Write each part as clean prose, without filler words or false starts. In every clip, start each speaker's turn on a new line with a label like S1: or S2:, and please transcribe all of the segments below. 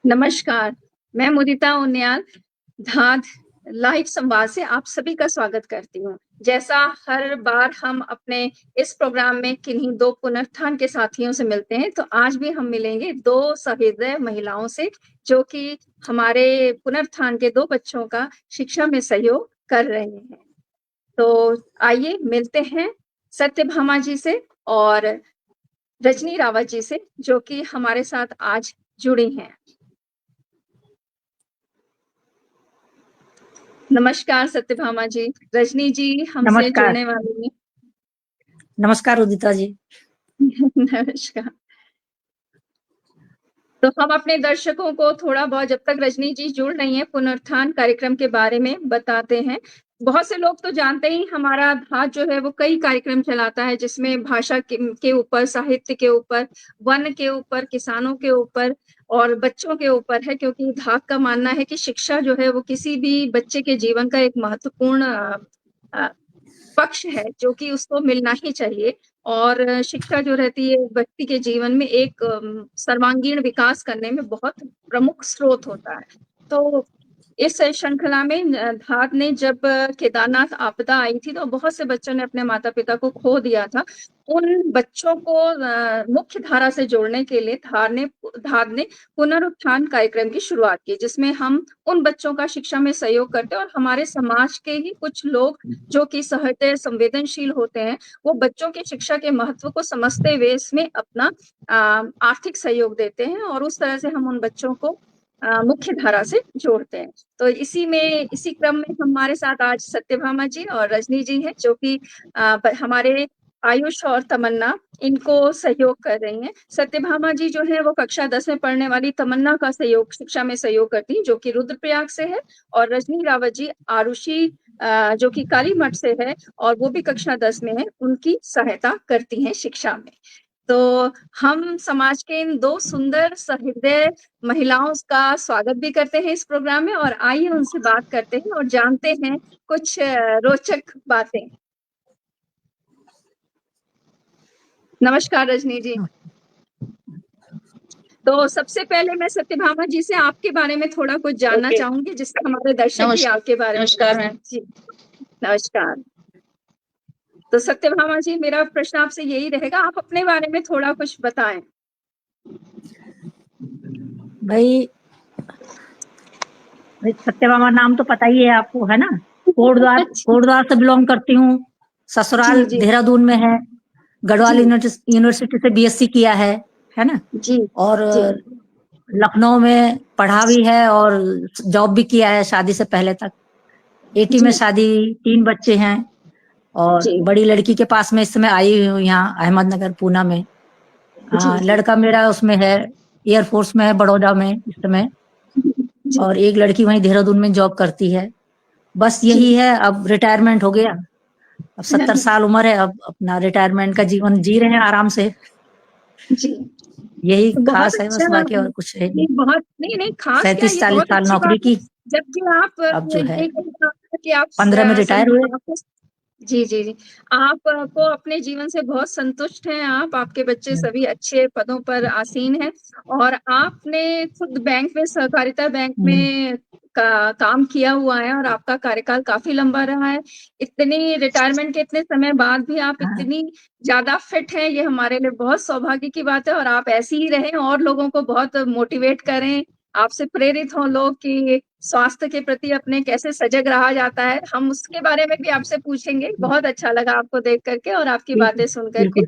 S1: नमस्कार, मैं मुदिता उनियाल धाद लाइव संवाद से आप सभी का स्वागत करती हूँ। जैसा हर बार हम अपने इस प्रोग्राम में किन्हीं दो पुनरुत्थान के साथियों से मिलते हैं, तो आज भी हम मिलेंगे दो सहृदय महिलाओं से, जो कि हमारे पुनरुत्थान के दो बच्चों का शिक्षा में सहयोग कर रहे हैं। तो आइए मिलते हैं सत्यभामा जी से और रजनी रावत जी से, जो कि हमारे साथ आज जुड़ी हैं। नमस्कार सत्यभामा जी। रजनी जी हमसे
S2: नमस्कार।
S1: जुड़ने वाली हैं।
S2: नमस्कार उदिता जी।
S1: नमस्कार। तो हम अपने दर्शकों को थोड़ा बहुत, जब तक रजनी जी जुड़ रही हैं, पुनरुत्थान कार्यक्रम के बारे में बताते हैं। बहुत से लोग तो जानते ही, हमारा धाद जो है वो कई कार्यक्रम चलाता है, जिसमें भाषा के ऊपर, साहित्य के ऊपर, वन के ऊपर, किसानों के ऊपर और बच्चों के ऊपर है, क्योंकि धाद का मानना है कि शिक्षा जो है वो किसी भी बच्चे के जीवन का एक महत्वपूर्ण पक्ष है, जो कि उसको मिलना ही चाहिए। और शिक्षा जो रहती है व्यक्ति के जीवन में एक सर्वांगीण विकास करने में बहुत प्रमुख स्रोत होता है। तो इस श्रृंखला में धाद ने जब केदारनाथ आपदा आई थी, तो बहुत से बच्चों ने अपने माता-पिता को खो दिया था। उन बच्चों को मुख्य धारा से जोड़ने के लिए धाद ने पुनरुत्थान कार्यक्रम की शुरुआत की, जिसमें हम उन बच्चों का शिक्षा में सहयोग करते हैं और हमारे समाज के ही कुछ लोग जो कि सहृदय संवेदनशील होते हैं, वो बच्चों की शिक्षा के महत्व को समझते हुए इसमें अपना आर्थिक सहयोग देते हैं और उस तरह से हम उन बच्चों को मुख्य धारा से जोड़ते हैं। तो इसी क्रम में हमारे साथ आज सत्यभामा जी और रजनी जी हैं, जो कि हमारे आयुष और तमन्ना इनको सहयोग कर रही हैं। सत्यभामा जी जो है वो कक्षा 10 में पढ़ने वाली तमन्ना का सहयोग, शिक्षा में सहयोग करती हैं, जो कि रुद्रप्रयाग से है, और रजनी रावत जी आरुषि जो कि काली मठ से है और वो भी कक्षा 10 में है, उनकी सहायता करती हैं शिक्षा में। तो हम समाज के इन दो सुंदर सहृदय महिलाओं का स्वागत भी करते हैं इस प्रोग्राम में, और आइए उनसे बात करते हैं और जानते हैं कुछ रोचक बातें। नमस्कार रजनी जी। तो सबसे पहले मैं सत्यभामा जी से आपके बारे में थोड़ा कुछ जानना चाहूंगी, जिससे हमारे दर्शक भी आपके बारे में।
S2: नमस्कार
S1: जी नमस्कार। तो सत्यभामा जी, मेरा प्रश्न आपसे यही रहेगा, आप अपने बारे में थोड़ा कुछ बताएं।
S2: भाई सत्यभामा नाम तो पता ही है आपको, है ना। कोटद्वार से बिलोंग करती हूँ। ससुराल देहरादून में है। गढ़वाल यूनिवर्सिटी से बीएससी किया है ना।
S1: जी।
S2: और
S1: जी।
S2: लखनऊ में पढ़ा भी है और जॉब भी किया है शादी से पहले तक। 80 में शादी, 3 बच्चे हैं और बड़ी लड़की के पास में इस समय आई हूँ यहाँ अहमदनगर पूना में। लड़का मेरा उसमें है, एयरफोर्स में है बड़ौदा में इस समय, और एक लड़की वहीं देहरादून में जॉब करती है। बस यही है, अब रिटायरमेंट हो गया, अब 70 साल उम्र है, अब अपना रिटायरमेंट का जीवन जी रहे हैं आराम से।
S1: जी।
S2: यही
S1: बहुत
S2: खास है
S1: अच्छा,
S2: बस, बाकी और कुछ है नहीं।
S1: बहुत नहीं खास क्या, ये
S2: 37-40
S1: बहुत
S2: साल
S1: अच्छी
S2: नौकरी
S1: बात है।
S2: की,
S1: जबकि आप
S2: अब जो है
S1: कि आप
S2: 15 में रिटायर हुए।
S1: जी जी जी, आपको अपने जीवन से बहुत संतुष्ट हैं आप, आपके बच्चे सभी अच्छे पदों पर आसीन हैं, और आपने खुद बैंक में, सहकारिता बैंक में काम किया हुआ है और आपका कार्यकाल काफी लंबा रहा है। इतनी रिटायरमेंट के इतने समय बाद भी आप इतनी ज्यादा फिट हैं, ये हमारे लिए बहुत सौभाग्य की बात है। और आप ऐसी ही रहें और लोगों को बहुत मोटिवेट करें, आपसे प्रेरित हों लोग कि स्वास्थ्य के प्रति अपने कैसे सजग रहा जाता है। हम उसके बारे में भी आपसे पूछेंगे। बहुत अच्छा लगा आपको देख करके और आपकी बातें सुन करके।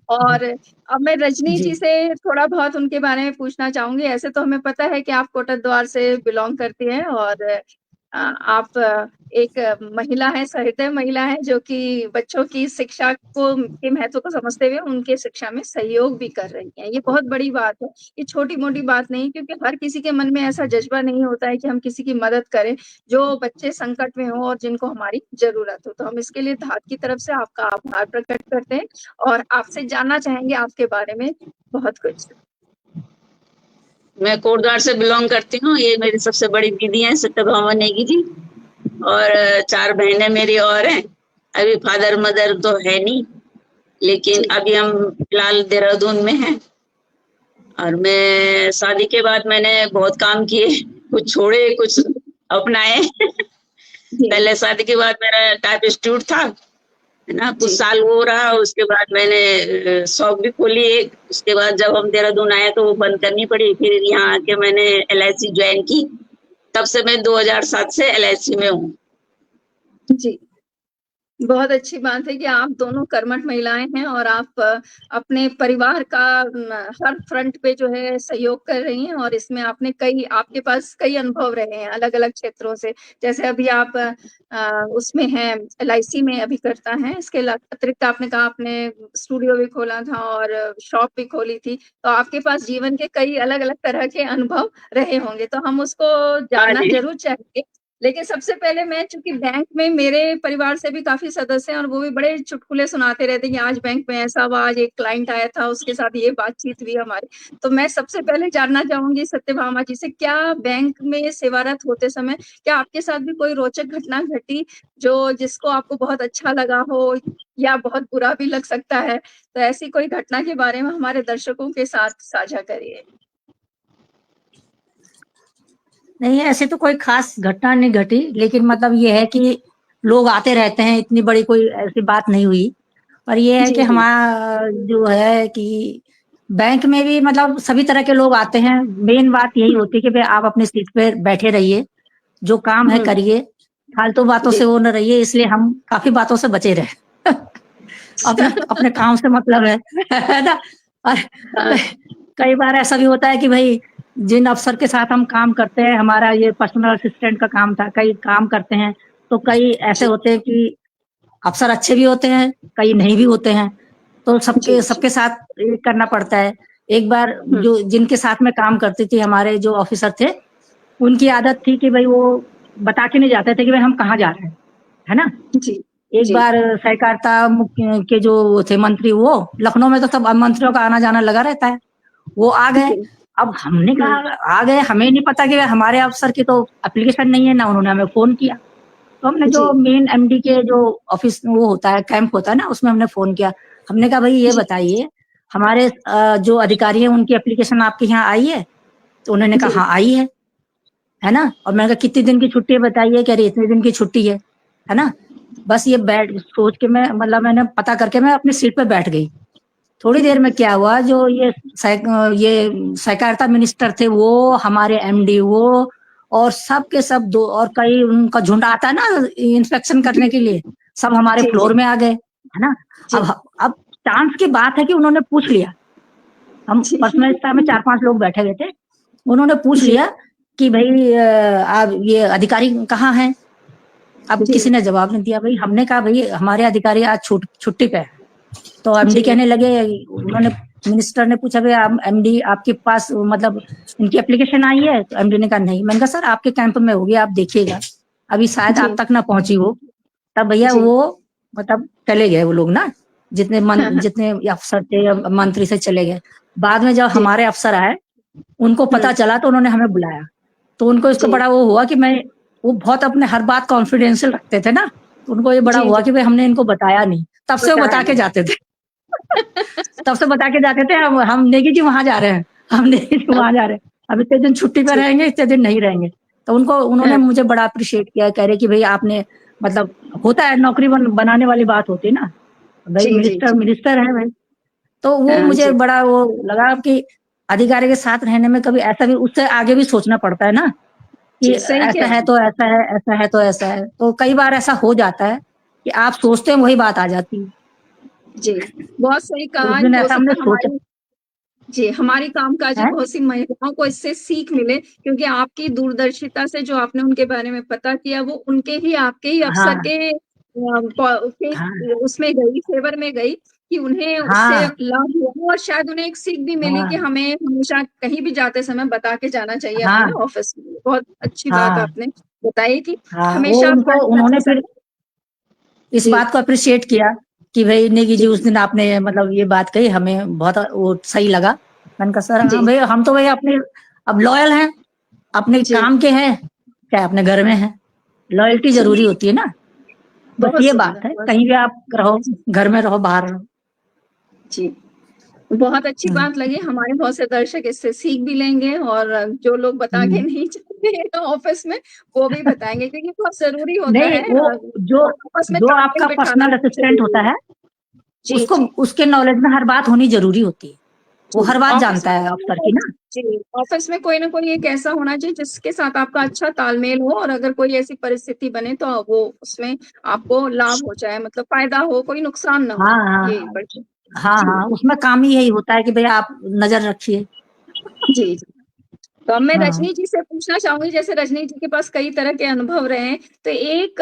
S1: और अब मैं रजनी जी से थोड़ा बहुत उनके बारे में पूछना चाहूंगी। ऐसे तो हमें पता है कि आप कोटद्वार से बिलोंग करती हैं और आप एक महिला है, सहृदय महिला है, जो कि बच्चों की शिक्षा के महत्व को समझते हुए उनके शिक्षा में सहयोग भी कर रही हैं। ये बहुत बड़ी बात है, ये छोटी-मोटी बात नहीं, क्योंकि हर किसी के मन में ऐसा जज्बा नहीं होता है कि हम किसी की मदद करें, जो बच्चे संकट में हों और जिनको हमारी ज़रूरत हो। तो हम इसके लिए धाद की तरफ से आपका आभार प्रकट करते हैं और आपसे जानना चाहेंगे आपके बारे में बहुत कुछ।
S3: मैं कोटद्वार से बिलोंग करती हूँ। ये मेरी सबसे बड़ी दीदी हैं सत्यभामा नेगी जी, और 4 बहनें मेरी और हैं। अभी फादर मदर तो है नहीं, लेकिन अभी हम फिलहाल देहरादून में हैं। और मैं शादी के बाद मैंने बहुत काम किए, कुछ छोड़े कुछ अपनाए।
S1: जी
S3: पहले शादी के बाद मेरा टाइप इंस्टीट्यूट था, है ना, कुछ
S1: जी
S3: साल वो रहा, उसके बाद मैंने शॉप भी खोली एक। उसके बाद जब हम देहरादून आए तो वो बंद करनी पड़ी, फिर यहाँ आके मैंने LIC ज्वाइन की। तब से मैं 2007 से LIC में हूँ।
S1: जी। बहुत अच्छी बात है कि आप दोनों कर्मठ महिलाएं हैं और आप अपने परिवार का हर फ्रंट पे जो है सहयोग कर रही हैं और इसमें आपके पास कई अनुभव रहे हैं अलग-अलग क्षेत्रों से। जैसे अभी आप उसमें हैं LIC में अभी करता हैं, इसके अतिरिक्त आपने कहा आपने स्टूडियो भी खोला था और शॉप भी खोली थी, तो आपके पास जीवन के कई अलग-अलग तरह के अनुभव रहे होंगे, तो हम उसको
S3: हाँ
S1: जानना
S3: जी।
S1: ज़रूर चाहेंगे। लेकिन सबसे पहले मैं चूँकि बैंक में मेरे परिवार से भी काफ़ी सदस्य हैं और वो भी बड़े चुटकुले सुनाते रहते हैं कि आज बैंक में ऐसा हुआ, आज एक क्लाइंट आया था, उसके साथ ये बातचीत हुई हमारी। तो मैं सबसे पहले जानना चाहूँगी सत्यभामा जी से, क्या बैंक में सेवारत होते समय क्या आपके साथ भी कोई रोचक घटना घटी, जिसको आपको बहुत अच्छा लगा हो या बहुत बुरा भी लग सकता है? तो ऐसी कोई घटना के बारे में हमारे दर्शकों के साथ साझा करिए।
S2: नहीं, ऐसे तो कोई खास घटना नहीं घटी, लेकिन मतलब ये है कि लोग आते रहते हैं, इतनी बड़ी कोई ऐसी बात नहीं हुई। पर ये है
S1: जी,
S2: कि
S1: जी।
S2: हमारा जो है कि बैंक में भी मतलब सभी तरह के लोग आते हैं। मेन बात यही होती है कि भाई आप अपनी सीट पे बैठे रहिए, जो काम है
S1: हुँ,
S2: करिए, फालतू बातों
S1: जी।
S2: से वो न रहिए, इसलिए हम काफ़ी बातों से बचे रहे। अपने अपने काम से मतलब है ना? और
S1: हाँ,
S2: कई कई बार ऐसा भी होता है कि भई जिन अफ़सर के साथ हम काम करते हैं, हमारा ये पर्सनल असिस्टेंट का काम था, कई काम करते हैं, तो कई ऐसे
S1: जी,
S2: होते हैं कि अफ़सर अच्छे भी होते हैं, कई नहीं भी होते हैं, तो
S1: जी,
S2: सबके
S1: जी।
S2: सबके साथ ये करना पड़ता है। एक बार
S1: हुँ,
S2: जो जिनके साथ मैं काम करती थी, हमारे जो ऑफ़िसर थे, उनकी आदत थी कि भई वो बता के नहीं जाते थे कि भई हम कहाँ जा रहे हैं, है ना?
S1: जी,
S2: एक
S1: जी,
S2: बार सहकारिता मुख्य के जो वो थे मंत्री, वो लखनऊ में तो सब मंत्रियों का आना-जाना लगा रहता है। वो आ गए।
S1: जी।
S2: अब हमने
S1: हुँ,
S2: कहा आ गए, हमें नहीं पता कि हमारे अफ़सर की तो एप्लीकेशन नहीं है, ना उन्होंने हमें फ़ोन किया। तो हमने जो
S1: जी,
S2: मेन एमडी के जो ऑफ़िस में वो होता है, कैंप होता है ना, उसमें हमने फ़ोन किया। हमने कहा भई ये
S1: जी,
S2: बताइए, हमारे जो अधिकारी हैं उनकी एप्लीकेशन आपके यहाँ आई है? तो उन्होंने कहा
S1: जी,
S2: हाँ, आई है ना? और मैंने कहा कितने दिन की छुट्टी है बताइए? कह रही इतने दिन की छुट्टी है ना? बस ये बैठ सोच के मैं मतलब मैंने पता करके मैं अपनी सीट पे बैठ गई। थोड़ी देर में क्या हुआ, जो ये सहकारिता मिनिस्टर थे, वो हमारे एमडी, वो और सब के सब दो और कई उनका झुंड आता है ना इंस्पेक्शन
S1: जी,
S2: करने के लिए, सब हमारे
S1: जी, जी,
S2: फ्लोर में आ गए, है ना?
S1: जी,
S2: अब चांस की बात है कि उन्होंने पूछ लिया। हम
S1: जी,
S2: पर्सनल स्टाफ में 4-5 लोग बैठे हुए थे। उन्होंने पूछ
S1: जी,
S2: लिया कि भई आप ये अधिकारी कहाँ हैं? अब
S1: जी,
S2: किसी ने जवाब नहीं दिया। भई हमने कहा भई हमारे अधिकारी आज छुट्टी पे हैं। तो एमडी
S1: जी,
S2: कहने लगे, उन्होंने मिनिस्टर ने पूछा भई आप एमडी आपके पास मतलब इनकी एप्लीकेशन आई है? तो एमडी ने कहा नहीं। मैंने कहा सर आपके कैंप में होगी, आप देखिएगा। अभी शायद आप
S1: जी,
S2: तक ना पहुँची हो। तब भैया
S1: जी।
S2: वो मतलब चले गए वो लोग ना, जितने अफ़सर थे या मंत्री से चले गए। बाद में जब
S1: जी,
S2: हमारे अफ़सर आए, उनको
S1: हुँ,
S2: पता चला तो उन्होंने हमें बुलाया। तो उनको इसको
S1: जी,
S2: बड़ा वो हुआ कि वो बहुत अपने हर बात कॉन्फिडेंशियल रखते थे ना, तो उनको ये बड़ा
S1: जी,
S2: हुआ
S1: जी,
S2: कि भई हमने इनको बताया नहीं। तब से वो
S1: बताया
S2: बता के
S1: नहीं।
S2: जाते थे। तब से बता के जाते थे हम नेगी जी वहाँ जा रहे हैं, हम नेगी जी
S1: अब
S2: वहाँ जा रहे हैं। अब इतने दिन छुट्टी पे
S1: जी,
S2: रहेंगे, इतने दिन नहीं रहेंगे। तो उन्होंने
S1: हाँ,
S2: मुझे बड़ा एप्रिशिएट किया, कह रहे कि भई आपने मतलब होता है नौकरी बनाने वाली बात होती है ना, भई
S1: जी, जी,
S2: मिनिस्टर
S1: जी,
S2: मिनिस्टर है भाई। तो वो
S1: हाँ
S2: मुझे
S1: जी,
S2: बड़ा वो लगा कि अधिकारी के साथ रहने में कभी ऐसा भी उससे आगे भी सोचना पड़ता है ना, कि
S1: जी, सही कह
S2: ऐसा
S1: रहे
S2: है
S1: हैं।
S2: तो ऐसा है, ऐसा है तो ऐसा है। तो कई बार ऐसा हो जाता है कि आप सोचते हैं वही बात आ जाती है।
S1: जी, बहुत सही
S2: तो उस
S1: कहा,
S2: दिन
S1: हो
S2: ऐसा हमने
S1: सकता है
S2: सोचा
S1: हमारी जी, हमारी कामकाजी
S2: है।
S1: बहुत सी महिलाओं को इससे सीख मिले क्योंकि आपकी दूरदर्शिता से जो आपने उनके बारे में पता किया वो आपके ही अफ़सर
S2: हाँ,
S1: के उसमें गई, फ़ेवर में गई कि उन्हें उससे
S2: हाँ,
S1: लाभ हुआ और शायद उन्हें एक सीख भी मिली कि
S2: हाँ,
S1: हमें हमेशा कहीं भी जाते समय बता के जाना चाहिए
S2: हाँ,
S1: अपने ऑफ़िस में। बहुत अच्छी बात
S2: हाँ,
S1: आपने बताई कि
S2: हाँ, वो
S1: हमेशा
S2: उनको
S1: फर्स्ट
S2: उन्होंने
S1: के
S2: फिर
S1: समय
S2: इस
S1: जी,
S2: बात को एप्रिशिएट किया कि भई नेगी जी
S1: जी,
S2: उस दिन आपने मतलब ये बात कही, हमें बहुत वो सही लगा। मैंने कहा सर हाँ
S1: जी,
S2: भई हम तो भई अपने अब लॉयल हैं, अपने
S1: जी,
S2: काम के हैं, चाहे अपने घर में हैं। लॉयल्टी ज़रूरी
S1: जी,
S2: होती है ना, बस
S1: बहुत
S2: ये
S1: सुंदर,
S2: बात है।
S1: बहुत
S2: कहीं भी आप रहो, घर में रहो, बाहर रहो।
S1: जी। बहुत अच्छी बात लगी, हमारे बहुत से दर्शक इससे सीख भी लेंगे और जो लोग बता के नहीं चाहते ऑफिस में वो भी बताएंगे, क्योंकि बहुत जरूरी होता
S2: नहीं,
S1: है
S2: वो जो
S1: आपस में
S2: जो
S1: तालमेल
S2: आपका
S1: बिठाना
S2: पर्सनल
S1: बहुत
S2: असिस्टेंट
S1: जरूरी
S2: होता
S1: है।
S2: है,
S1: जी
S2: उसको
S1: जी
S2: उसके नॉलेज में हर बात होनी जरूरी होती है। वो
S1: जी।
S2: हर बात
S1: ऑफिस
S2: जानता
S1: में
S2: है
S1: कोई ना
S2: अफसर की
S1: कोई,
S2: ना।
S1: जी, ऑफिस में कोई ना कोई एक ऐसा होना चाहिए जिसके साथ आपका अच्छा तालमेल हो, और अगर कोई ऐसी परिस्थिति बने तो वो उसमें आपको लाभ हो जाए, मतलब फायदा हो, कोई नुकसान ना
S2: हाँ
S1: हो,
S2: हाँ
S1: ये बड़ी।
S2: हाँ
S1: जी
S2: हाँ, उसमें काम ही यही होता है कि भाई आप नजर रखिए।
S1: जी जी। तो अब मैं
S2: हाँ
S1: रजनी जी से पूछना चाहूंगी, जैसे रजनी जी के पास कई तरह के अनुभव रहे हैं, तो एक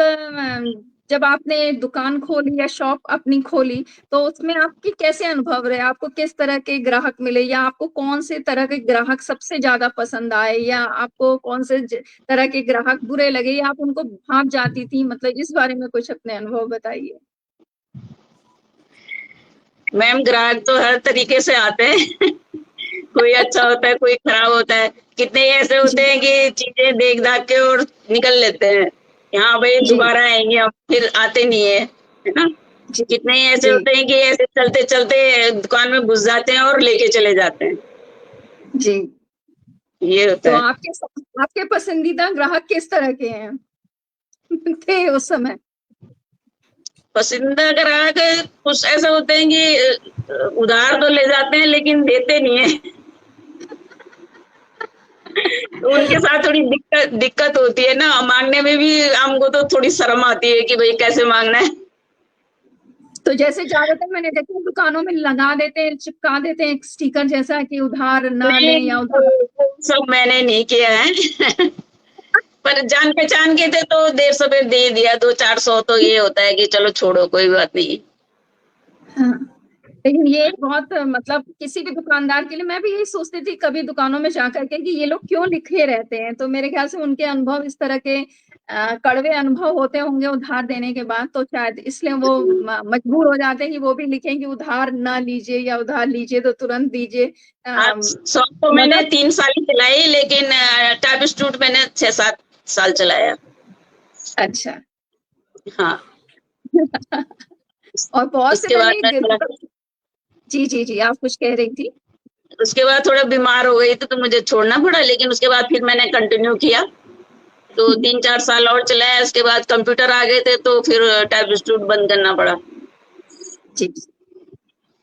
S1: जब आपने दुकान खोली या शॉप अपनी खोली, तो उसमें आपके कैसे अनुभव रहे? आपको किस तरह के ग्राहक मिले, या आपको कौन से तरह के ग्राहक सबसे ज्यादा पसंद आए, या आपको कौन से तरह के ग्राहक बुरे लगे, या आप उनको भाप जाती थी? मतलब इस बारे में कुछ अपने अनुभव बताइए।
S3: मैम ग्राहक तो हर तरीके से आते हैं कोई अच्छा होता है, कोई खराब होता है। कितने ऐसे
S1: जी
S3: होते हैं कि चीजें देख दाख के और निकल लेते हैं, यहाँ भाई
S1: जी
S3: दोबारा आएंगे, हम फिर आते नहीं है ना।
S1: जी
S3: कितने ही ऐसे
S1: जी
S3: होते हैं कि ऐसे चलते चलते दुकान में घुस जाते हैं और लेके चले जाते हैं,
S1: जी।
S3: ये होता
S1: तो
S3: है।
S1: आपके पसंदीदा ग्राहक किस तरह के हैं थे उस समय?
S3: पसंदीदा ग्राहक कुछ ऐसे होते हैं कि उधार तो ले जाते हैं लेकिन देते नहीं है तो उनके साथ थोड़ी दिक्कत दिक्कत होती है ना, मांगने में भी हमको तो थोड़ी शर्म आती है कि भाई कैसे मांगना है।
S1: तो जैसे ज्यादातर मैंने देखा है दुकानों में लगा देते हैं, चिपका देते हैं एक स्टिकर जैसा कि उधार ना लें,
S3: नहीं,
S1: या
S3: तो
S1: उधार।
S3: वो सब मैंने नहीं किया है पर जान पहचान के थे तो देर सवेर दे दिया, 200-400 तो ये होता है कि चलो छोड़ो कोई बात नहीं।
S1: हाँ। लेकिन ये बहुत मतलब किसी भी दुकानदार के लिए, मैं भी यही सोचती थी कभी दुकानों में जाकर के कि ये लोग क्यों लिखे रहते हैं, तो मेरे ख्याल से उनके अनुभव इस तरह के कड़वे अनुभव होते होंगे उधार देने के बाद, तो शायद इसलिए वो मजबूर हो जाते हैं कि वो भी लिखें कि उधार ना लीजिए, या उधार लीजिए तो तुरंत दीजिए।
S3: आज शॉप तो मैंने
S1: नगद।
S3: 3 साल ही चलाई, लेकिन टाइप इंस्टीट्यूट मैंने 6-7 साल चलाया।
S1: अच्छा
S3: हाँ।
S1: और बहुत से
S3: उसके बाद
S1: मैंने
S3: मैं थोड़ा
S1: जी जी जी, आप कुछ कह रही थी।
S3: उसके बाद थोड़ा बीमार हो गई तो मुझे छोड़ना पड़ा, लेकिन उसके बाद फिर मैंने कंटिन्यू किया तो 3-4 साल और चलाया। उसके बाद कंप्यूटर आ गए थे तो फिर टाइप इंस्टीट्यूट बंद करना पड़ा।
S1: जी।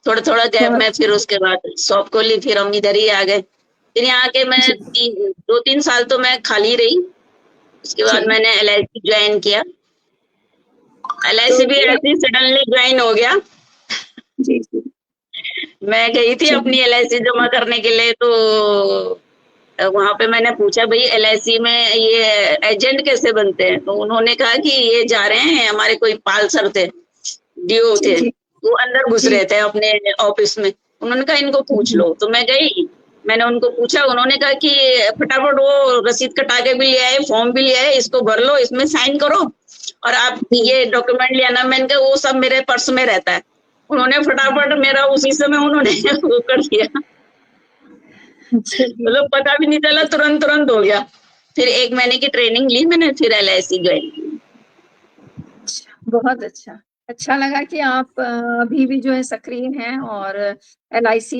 S3: थोड़ा थोड़ा गैप
S1: बहुत।
S3: में फिर उसके बाद शॉप खोली, फिर हम इधर ही आ गए। फिर यहाँ के मैं
S1: जी
S3: 2-3 साल तो मैं खाली रही। उसके
S1: जी।
S3: बाद मैंने LIC ज्वाइन किया।
S1: तो
S3: LIC भी
S1: ये,
S3: ऐसे सडनली ज्वाइन हो गया।
S1: जी जी
S3: मैं गई थी
S1: जी
S3: अपनी LIC जमा करने के लिए, तो वहां पे मैंने पूछा भाई LIC में ये एजेंट कैसे बनते हैं, तो उन्होंने कहा कि ये जा रहे हैं, हमारे कोई पाल सर थे, DO
S1: जी
S3: थे,
S1: जी
S3: वो अंदर घुस
S1: जी
S3: रहे थे अपने ऑफिस में। उन्होंने कहा इनको पूछ लो, तो मैं गई, मैंने उनको पूछा। उन्होंने कहा कि फटाफट वो रसीद कटा के भी ले आए, फॉर्म भी ले आए, इसको भर लो, इसमें साइन करो और आप
S1: जी।
S3: ये डॉक्यूमेंट ले आना। मैंने कहा वो सब मेरे पर्स में रहता है। उन्होंने फटाफट मेरा उसी समय उन्होंने वो कर दिया,
S1: चलिए,
S3: मतलब पता भी नहीं चला, तुरंत तुरंत हो गया। फिर 1 महीने की ट्रेनिंग ली मैंने, फिर LIC ज्वाइन की।
S1: बहुत अच्छा। अच्छा लगा कि आप अभी भी जो है सक्रिय हैं, और LIC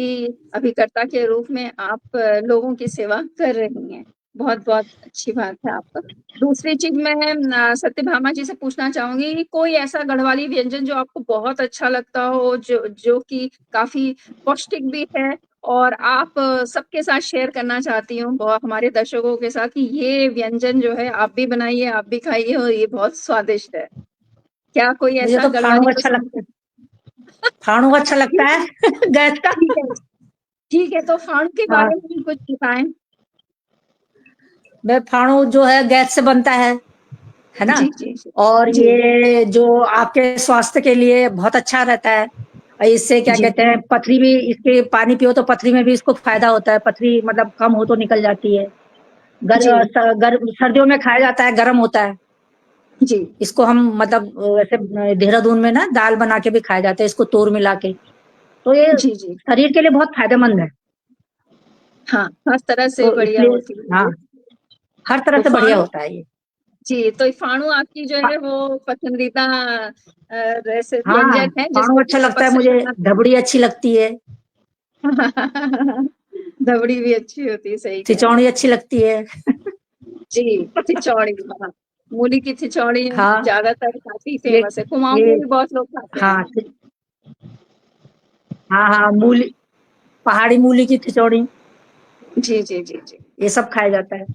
S1: अभिकर्ता के रूप में आप लोगों की सेवा कर रही हैं। बहुत बहुत अच्छी बात है आपका। दूसरी चीज मैं सत्यभामा जी से पूछना चाहूंगी कि कोई ऐसा गढ़वाली व्यंजन जो आपको बहुत अच्छा लगता हो, जो जो कि काफी पौष्टिक भी है, और आप सबके साथ शेयर करना चाहती हूँ, हमारे दर्शकों के साथ, कि ये व्यंजन जो है आप भी बनाइए, आप भी खाइए, और ये बहुत स्वादिष्ट है। क्या कोई
S2: मुझे
S1: ऐसा
S2: तो फाणू
S1: गढ़वाली
S2: अच्छा
S1: पसंद
S2: लगता
S1: है?
S2: है। फाणू अच्छा लगता है गैस का।
S1: ठीक है। ठीक है, तो फाणू के
S2: हाँ,
S1: बारे में भी कुछ बताएं।
S2: मैं फाणू जो है गैस से बनता है ना।
S1: जी जी जी
S2: और
S1: जी
S2: ये जो आपके स्वास्थ्य के लिए बहुत अच्छा रहता है। और इससे क्या
S1: जी
S2: कहते हैं, पथरी भी, इसके पानी पियो तो पथरी में भी इसको फायदा होता है। पथरी मतलब कम हो तो निकल जाती है।
S1: जी
S2: सर्दियों में खाया जाता है, गर्म होता है।
S1: जी
S2: इसको हम मतलब वैसे देहरादून में ना दाल बना के भी खाया जाता है, इसको तोर मिला के। तो ये
S1: जी जी।
S2: शरीर के लिए बहुत फायदेमंद है।
S1: हाँ, हर तरह से
S2: तो
S1: बढ़िया
S2: इसलिए
S1: होती है
S2: हाँ,
S1: ये।
S2: हर तरह
S1: तो
S2: से बढ़िया
S1: फाणू,
S2: होता है ये।
S1: जी, तो फाणू आपकी जो है वो पसंदीदा वैसे
S2: हाँ,
S1: व्यंजन है
S2: फाणू
S1: जिसको
S2: अच्छा
S1: कि आप
S2: लगता है
S1: अक्सर
S2: मुझे।
S1: बनाते हैं।
S2: ढबड़ी अच्छी लगती है।
S1: दबड़ी भी अच्छी होती है, सही कह रहे हैं।
S2: खिचौड़ी अच्छी लगती है।
S1: जी, खिचौड़ी, हाँ, मूली की खिचौड़ी
S2: हाँ,
S1: ज़्यादातर काफ़ी
S2: ये
S1: फेमस है, कुमाऊँ
S2: ये
S1: में भी बहुत लोग खाते हैं।
S2: हाँ, हाँ, हाँ, मूली पहाड़ी मूली की खिचौड़ी,
S1: जी, जी, जी, जी।
S2: ये सब खाया जाता है।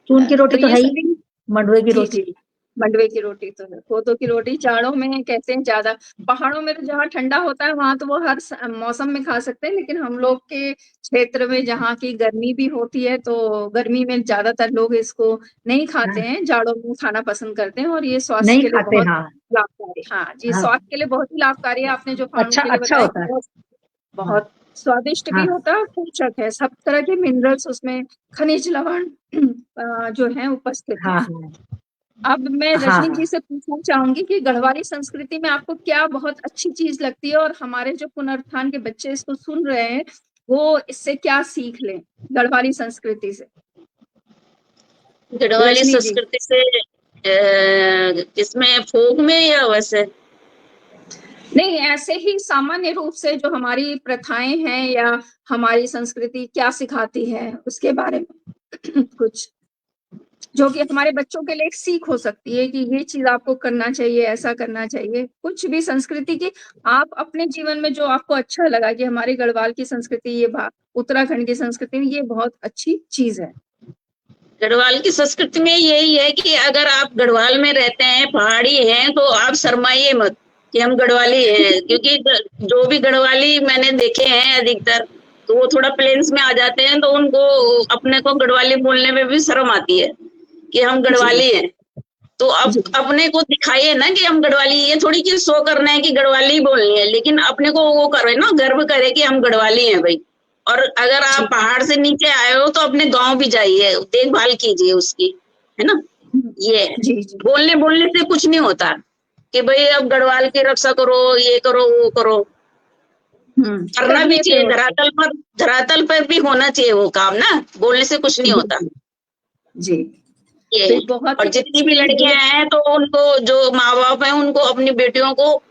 S2: चून की रोटी
S1: तो
S2: तो
S1: ये
S2: है ही,
S1: सभी
S2: मंडुए की
S1: जी,
S2: रोटी।
S1: जी, मंडुवे की रोटी तो है, कोदो की रोटी जाड़ों में कहते हैं ज़्यादा पहाड़ों में तो जहाँ ठंडा होता है वहाँ तो वो हर मौसम में खा सकते हैं, लेकिन हम लोग के क्षेत्र में जहाँ की गर्मी भी होती है, तो गर्मी में ज़्यादातर लोग इसको नहीं खाते
S2: हाँ,
S1: हैं, जाड़ों में खाना पसंद करते हैं और ये स्वास्थ्य
S2: नहीं
S1: के लिए
S2: खाते,
S1: बहुत
S2: हाँ,
S1: लाभकारी हाँ, जी,
S2: हाँ,
S1: स्वास्थ्य के लिए बहुत ही लाभकारी है, आपने जो पानी
S2: अच्छा
S1: के लिए
S2: अच्छा
S1: बताया
S2: होता है।
S1: बहुत
S2: हाँ,
S1: बहुत स्वादिष्ट भी
S2: हाँ,
S1: होता है और पोषक है, सब तरह के मिनरल्स उसमें खनिज लवण जो है उपस्थित
S2: हाँ,
S1: हैं।
S2: हाँ,
S1: अब मैं
S2: हाँ,
S1: रजनी जी
S2: हाँ।
S1: से पूछना चाहूँगी कि गढ़वाली संस्कृति में आपको क्या बहुत अच्छी चीज़ लगती है और हमारे जो पुनरुत्थान के बच्चे इसको सुन रहे हैं, वो इससे क्या सीख लें गढ़वाली संस्कृति से?
S3: गढ़वाली
S1: रजनी जी।
S3: संस्कृति से किसमें, फोक में या वैसे?
S1: नहीं, ऐसे ही सामान्य रूप से जो हमारी प्रथाएँ हैं या हमारी संस्कृति क्या सिखाती है, उसके बारे में कुछ? जो कि हमारे बच्चों के लिए एक सीख हो सकती है कि ये चीज़ आपको करना चाहिए, ऐसा करना चाहिए। कुछ भी संस्कृति की आप अपने जीवन में जो आपको अच्छा लगा कि हमारी गढ़वाल की संस्कृति ये उत्तराखंड की संस्कृति में ये बहुत अच्छी चीज़ है।
S3: गढ़वाल की संस्कृति में यही है कि अगर आप गढ़वाल में रहते हैं, पहाड़ी हैं, तो आप शर्माइए मत कि हम गढ़वाली हैं, क्योंकि जो भी गढ़वाली मैंने देखे हैं अधिकतर, तो वो थोड़ा प्लेन्स में आ जाते हैं, तो उनको अपने को गढ़वाली बोलने में भी शर्म आती है कि हम
S1: जी,
S3: गढ़वाली हैं। तो अब
S1: जी,
S3: अपने को दिखाइए ना कि हम गढ़वाली, ये थोड़ी कि शो करना है कि गढ़वाली बोलनी है, लेकिन अपने को वो करे ना, गर्व करे कि हम गढ़वाली हैं भाई। और अगर आप
S1: जी।
S3: पहाड़ से नीचे आए हो तो अपने गांव भी जाइए, देखभाल कीजिए उसकी, है ना।
S1: हुँ।
S3: ये है।
S1: जी, जी।
S3: बोलने बोलने से कुछ नहीं होता कि भाई अब गढ़वाल की रक्षा करो, ये करो, वो करो।
S1: हुँ,
S3: करना भी
S1: करने से
S3: चाहिए,
S1: होता है।
S3: धरातल पर भी होना चाहिए वो काम ना, बोलने से कुछ नहीं होता।
S1: बिल्कुल, जी।
S3: ये
S1: तो
S3: है।
S1: ये बहुत
S3: और
S1: ही
S3: जितनी भी
S1: अच्छी
S3: लड़कियां हैं तो उनको, जो माँ बाप हैं, उनको अपनी बेटियों को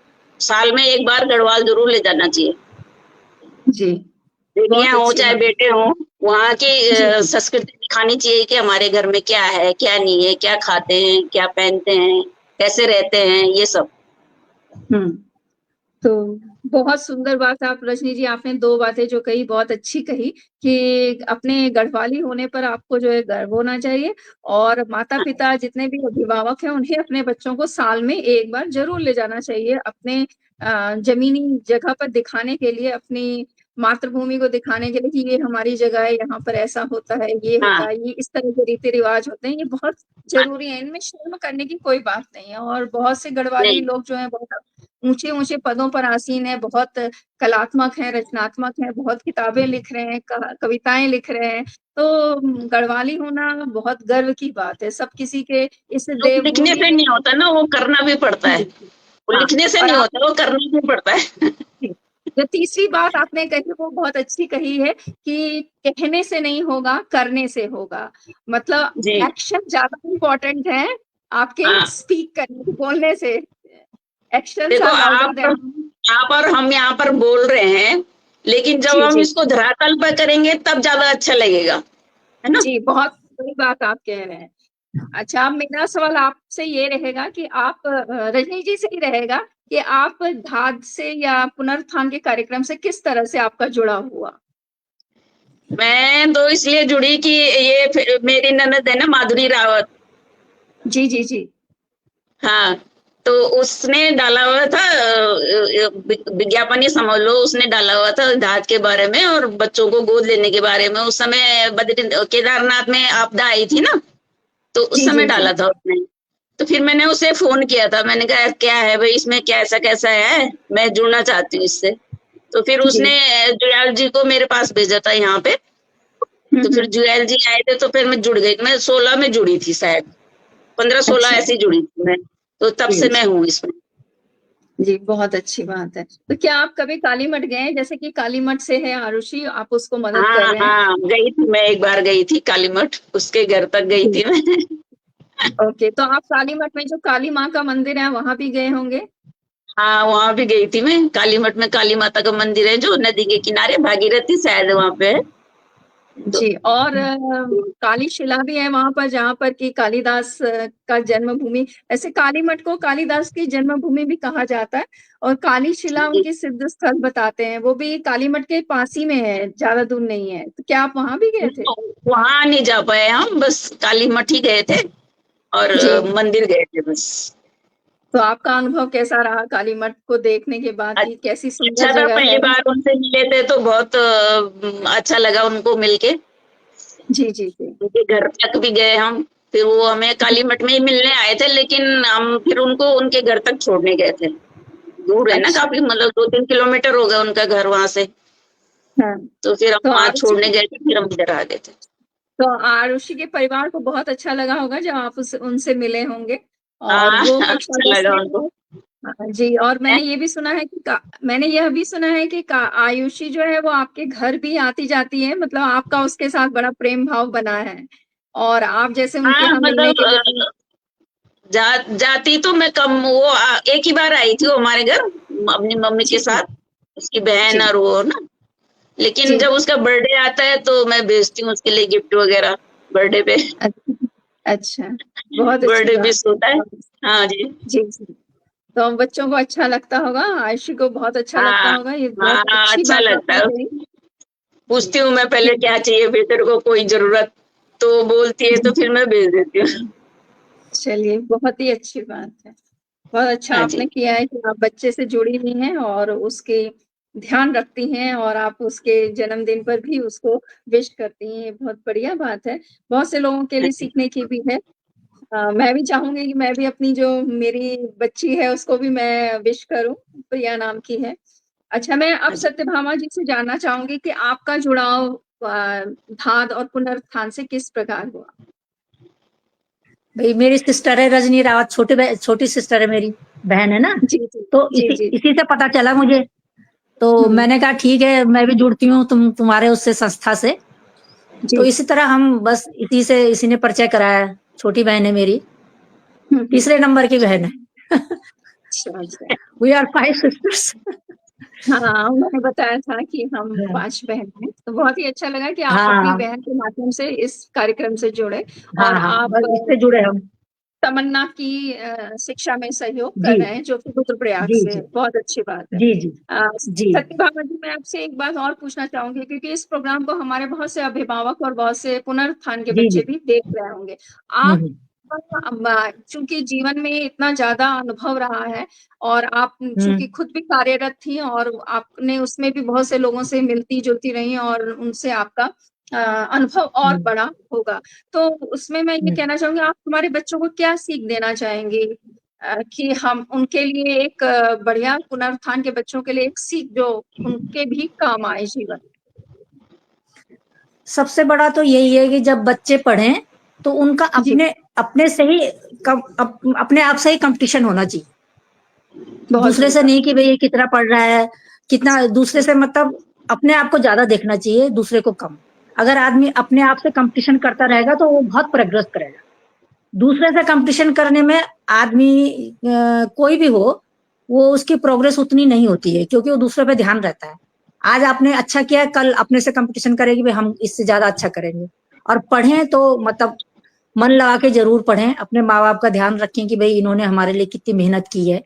S3: साल में एक बार गढ़वाल जरूर ले जाना चाहिए।
S1: जी, बहुत
S3: बेटियां हो
S1: अच्छी
S3: चाहे
S1: बात।
S3: बेटे हो, वहाँ की
S1: जी, जी।
S3: संस्कृति दिखानी चाहिए कि हमारे घर में क्या है, क्या नहीं है, क्या खाते हैं, क्या पहनते हैं, कैसे रहते हैं, ये सब।
S1: हुँ। तो बहुत सुंदर बात आप रजनी जी आपने 2 बातें जो कही बहुत अच्छी कही कि अपने गढ़वाली होने पर आपको जो है गर्व होना चाहिए और माता-पिता जितने भी अभिभावक हैं उन्हें अपने बच्चों को साल में 1 बार ज़रूर ले जाना चाहिए अपने ज़मीनी जगह पर दिखाने के लिए, अपनी मातृभूमि को दिखाने के लिए कि ये हमारी जगह है, यहाँ पर ऐसा होता है, ये
S3: हाँ,
S1: होता है, ये इस तरह के रीति-रिवाज होते हैं, ये बहुत ज़रूरी है, इनमें शर्म करने की कोई बात नहीं है और बहुत से गढ़वाली
S3: नहीं,
S1: लोग जो हैं बहुत ऊँचे-ऊँचे पदों पर आसीन हैं, बहुत कलात्मक हैं, रचनात्मक हैं, बहुत किताबें लिख रहे हैं, कविताएँ लिख रहे हैं। तो गढ़वाली होना बहुत गर्व की बात है। सब किसी के इस
S3: जो लिखने
S1: देवभूमि
S3: से
S1: में
S3: नहीं होता ना, वो करना भी पड़ता है। वो
S1: हाँ,
S3: लिखने से
S1: और
S3: नहीं
S1: आप
S3: होता, वो करना भी पड़ता है।
S1: जो तीसरी बात आपने कही वो बहुत अच्छी कही है कि कहने से नहीं होगा, करने से होगा। मतलब
S3: जी,
S1: एक्शन ज़्यादा इम्पोर्टेंट है आपके
S3: हाँ।
S1: स्पीक करने से, बोलने से। एक्शन्स
S3: देखो,
S1: आर लाउडर देन
S3: आप और हम यहाँ पर बोल रहे हैं, लेकिन जब
S1: जी,
S3: हम
S1: जी।
S3: इसको धरातल पर करेंगे तब ज्यादा अच्छा लगेगा, है ना।
S1: जी, बहुत सही बात आप कह रहे हैं। अच्छा, अब मेरा सवाल आपसे ये रहेगा कि आप रजनी जी से ही रहेगा कि आप धाद से या पुनरुत्थान के कार्यक्रम से किस तरह से आपका जुड़ाव हुआ?
S3: मैं तो इसलिए जुड़ी कि ये मेरी ननद है ना, माधुरी रावत।
S1: जी, जी, जी।
S3: हाँ, तो उसने डाला हुआ था विज्ञापन ही समझ लो, उसने डाला हुआ था दाद के बारे में और बच्चों को गोद लेने के बारे में। उस समय बद्री केदारनाथ में आपदा आई थी ना, तो उस
S1: जी,
S3: समय
S1: जी, जी।
S3: डाला था उसने। तो फिर मैंने उसे फोन किया था, मैंने कहा क्या है भाई, इसमें कैसा कैसा है, मैं जुड़ना चाहती हूँ इससे। तो फिर
S1: जी।
S3: उसने जुयाल जी को मेरे पास भेजा था यहाँ पे।
S1: हुँ,
S3: तो फिर
S1: हुँ।
S3: जुयाल जी आए थे, तो फिर मैं जुड़ गई। मैं 16 में जुड़ी थी शायद, 15-16
S1: अच्छा।
S3: ऐसी जुड़ी थी मैं। तो तब
S1: जी,
S3: से मैं
S1: जी।
S3: हूँ इसमें।
S1: जी, बहुत अच्छी बात है। तो क्या आप कभी काली मठ गए हैं? जैसे कि काली मठ से है आरुषि, आप उसको मदद कर
S3: हाँ,
S1: रहे हैं।
S3: हाँ, गई थी मैं, एक बार गई थी काली मठ, उसके घर तक गई
S1: जी।
S3: थी मैं।
S1: ओके, तो आप काली मठ में जो काली माँ का मंदिर है, वहाँ भी गए होंगे?
S3: हाँ, वहाँ भी गई थी मैं। काली मठ में काली माता का मंदिर है जो नदी के किनारे, भागीरथी शायद वहाँ पे है। तो
S1: जी, और काली शिला भी है वहाँ पर जहाँ पर कि कालिदास का जन्मभूमि, ऐसे काली मठ को कालिदास की जन्मभूमि भी कहा जाता है। और काली शिला उनकी सिद्ध स्थल बताते हैं, वो भी काली मठ के पास ही में है, ज्यादा दूर नहीं है। तो क्या आप वहाँ भी गए थे?
S3: वहाँ नहीं जा पाए हम, बस काली मठ ही गए थे और
S1: जी,
S3: मंदिर गए थे बस।
S1: तो आपका अनुभव कैसा रहा काली मठ को देखने के बाद, की कैसी सुंदर
S3: अच्छा था,
S1: जगह
S3: पहली
S1: है?
S3: बार उनसे मिले थे तो बहुत अच्छा लगा उनको मिलके।
S1: जी, जी, जी।
S3: उनके घर तक भी गए हम, फिर वो हमें काली मठ में ही मिलने आए थे, लेकिन हम फिर उनको उनके घर तक छोड़ने गए थे। दूर है ना
S1: अच्छा,
S3: काफी, मतलब 2-3 किलोमीटर हो गया उनका घर वहां से।
S1: हाँ।
S3: तो फिर हम
S1: तो
S3: वहां
S1: आरुषि
S3: छोड़ने गए थे, फिर हम इधर आ गए थे।
S1: तो आरुषि के परिवार को बहुत अच्छा लगा होगा जब आप उनसे मिले होंगे। और
S3: हाँ
S1: वो कक्षा
S3: अच्छा
S1: 10
S3: लगा
S1: में
S3: उनको।
S1: है। हाँ जी, और मैंने ये भी सुना है कि मैंने यह भी सुना है कि आयुषी जो है वो आपके घर भी आती जाती है, मतलब आपका उसके साथ बड़ा प्रेम भाव बना है। और आप जैसे उनके
S3: हाँ
S1: यहाँ मिलने
S3: मतलब
S1: के लिए।
S3: जाती तो मैं कम, वो एक ही बार आई थी वो हमारे घर अपनी मम्मी के
S1: जी, जी,
S3: साथ, उसकी बहन
S1: जी,
S3: और वो ना। लेकिन
S1: जी।
S3: जब उसका बर्थडे आता है तो मैं भेजती हूँ उसके लिए गिफ्ट वगैरह, बर्थडे पे।
S1: अच्छा, अच्छा, बहुत अच्छी
S3: बर्थडे
S1: बात
S3: विश
S1: है।
S3: होता है। हाँ जी।
S1: जी, जी। तो बच्चों को अच्छा लगता होगा, आयुषी को बहुत अच्छा लगता
S3: हाँ
S1: होगा, ये
S3: हाँ
S1: बहुत
S3: हाँ,
S1: अच्छी
S3: अच्छा
S1: बात
S3: लगता
S1: आपने
S3: है।
S1: कही।
S3: पूछती हूँ मैं
S1: कि
S3: पहले क्या चाहिए फिर तेरे को, कोई जरूरत तो बोलती है तो
S1: जी,
S3: फिर मैं भेज देती हूँ।
S1: चलिए बहुत ही अच्छी बात है। बहुत अच्छा
S3: हाँ
S1: आपने
S3: जी।
S1: किया है कि आप बच्चे से जुड़ी हुई हैं और उसके ध्यान रखती हैं और आप उसके जन्मदिन पर भी उसको विश करती हैं, ये बहुत बढ़िया बात है। बहुत से लोगों के
S3: हाँ
S1: लिए
S3: जी।
S1: सीखने की भी है। मैं भी चाहूँगी कि मैं भी अपनी जो मेरी बच्ची है उसको भी मैं विश करूँ, प्रिया नाम की है। अच्छा, मैं अब
S3: हाँ जी।
S1: सत्यभामा जी से जानना चाहूँगी कि आपका जुड़ाव धाद और पुनरुत्थान से किस प्रकार हुआ?
S2: भाई मेरी सिस्टर है रजनी रावत, छोटी सिस्टर है मेरी, बहन है ना।
S1: जी, जी।
S2: तो
S1: जी,
S2: इसी
S1: जी।
S2: इसी से पता चला मुझे। तो
S1: हुँ।
S2: मैंने कहा ठीक है, मैं भी जुड़ती हूँ तुम्हारे उससे संस्था से। तो
S1: जी।
S2: इसी तरह हम बस इसी ने परिचय कराया। छोटी बहन है मेरी,
S1: हुँ, हुँ।
S2: तीसरे नंबर की बहन है।
S1: अच्छा, अच्छा।
S2: We are 5 sisters.
S1: हाँ, उन्होंने बताया था कि हम 5 बहन हैं, तो बहुत ही अच्छा लगा कि आप अपनी
S2: हाँ
S1: बहन के माध्यम से इस कार्यक्रम से जुड़े
S2: हाँ
S1: और
S2: हाँ,
S1: आप
S2: बस इससे जुड़े हम।
S1: तमन्ना की शिक्षा में सहयोग
S2: जी
S1: कर रहे हैं, जो कि रुद्रप्रयाग
S2: जी
S1: से
S2: जी
S1: है, बहुत अच्छी बात है।
S2: जी जी जी
S1: सत्यभामा जी, मैं आपसे एक बात और पूछना चाहूँगी क्योंकि इस प्रोग्राम को हमारे बहुत से अभिभावक और बहुत से पुनरुत्थान के
S2: जी
S1: बच्चे
S2: जी।
S1: भी देख रहे होंगे। आप चूँकि जीवन में इतना ज़्यादा अनुभव रहा है और आप चूँकि
S2: हम्म
S1: खुद भी कार्यरत थी और आपने उसमें भी बहुत से लोगों से मिलती-जुलती रही और उनसे आपका अनुभव और
S2: हम्म
S1: बढ़ा होगा। तो उसमें मैं ये
S2: हम्म।
S1: कहना चाहूँगी, आप हमारे बच्चों को क्या सीख देना चाहेंगी? कि हम उनके लिए एक बढ़िया पुनरुत्थान के बच्चों के लिए एक सीख जो उनके भी काम आए जीवन में।
S2: सबसे बड़ा तो यही है कि जब बच्चे पढ़ें तो उनका
S1: जी,
S2: अपने अपने से ही अपने आप से ही कंपटीशन होना चाहिए।
S1: बहुत
S2: दूसरे
S1: सही
S2: से
S1: बात।
S2: नहीं कि भाई ये कितना पढ़ रहा है, कितना दूसरे से, मतलब अपने आप को ज्यादा देखना चाहिए, दूसरे को कम। अगर आदमी अपने आप से कंपटीशन करता रहेगा तो वो बहुत प्रोग्रेस करेगा। दूसरे से कंपटीशन करने में आदमी कोई भी हो, वो उसकी प्रोग्रेस उतनी नहीं होती है क्योंकि वो दूसरे पे ध्यान रहता है। आज आपने अच्छा किया, कल अपने से कंपटीशन करेगी भाई हम इससे ज्यादा अच्छा करेंगे। और पढ़ें तो मतलब मन लगा के जरूर पढ़ें, अपने माँ बाप का ध्यान रखें कि भाई इन्होंने हमारे लिए कितनी मेहनत की है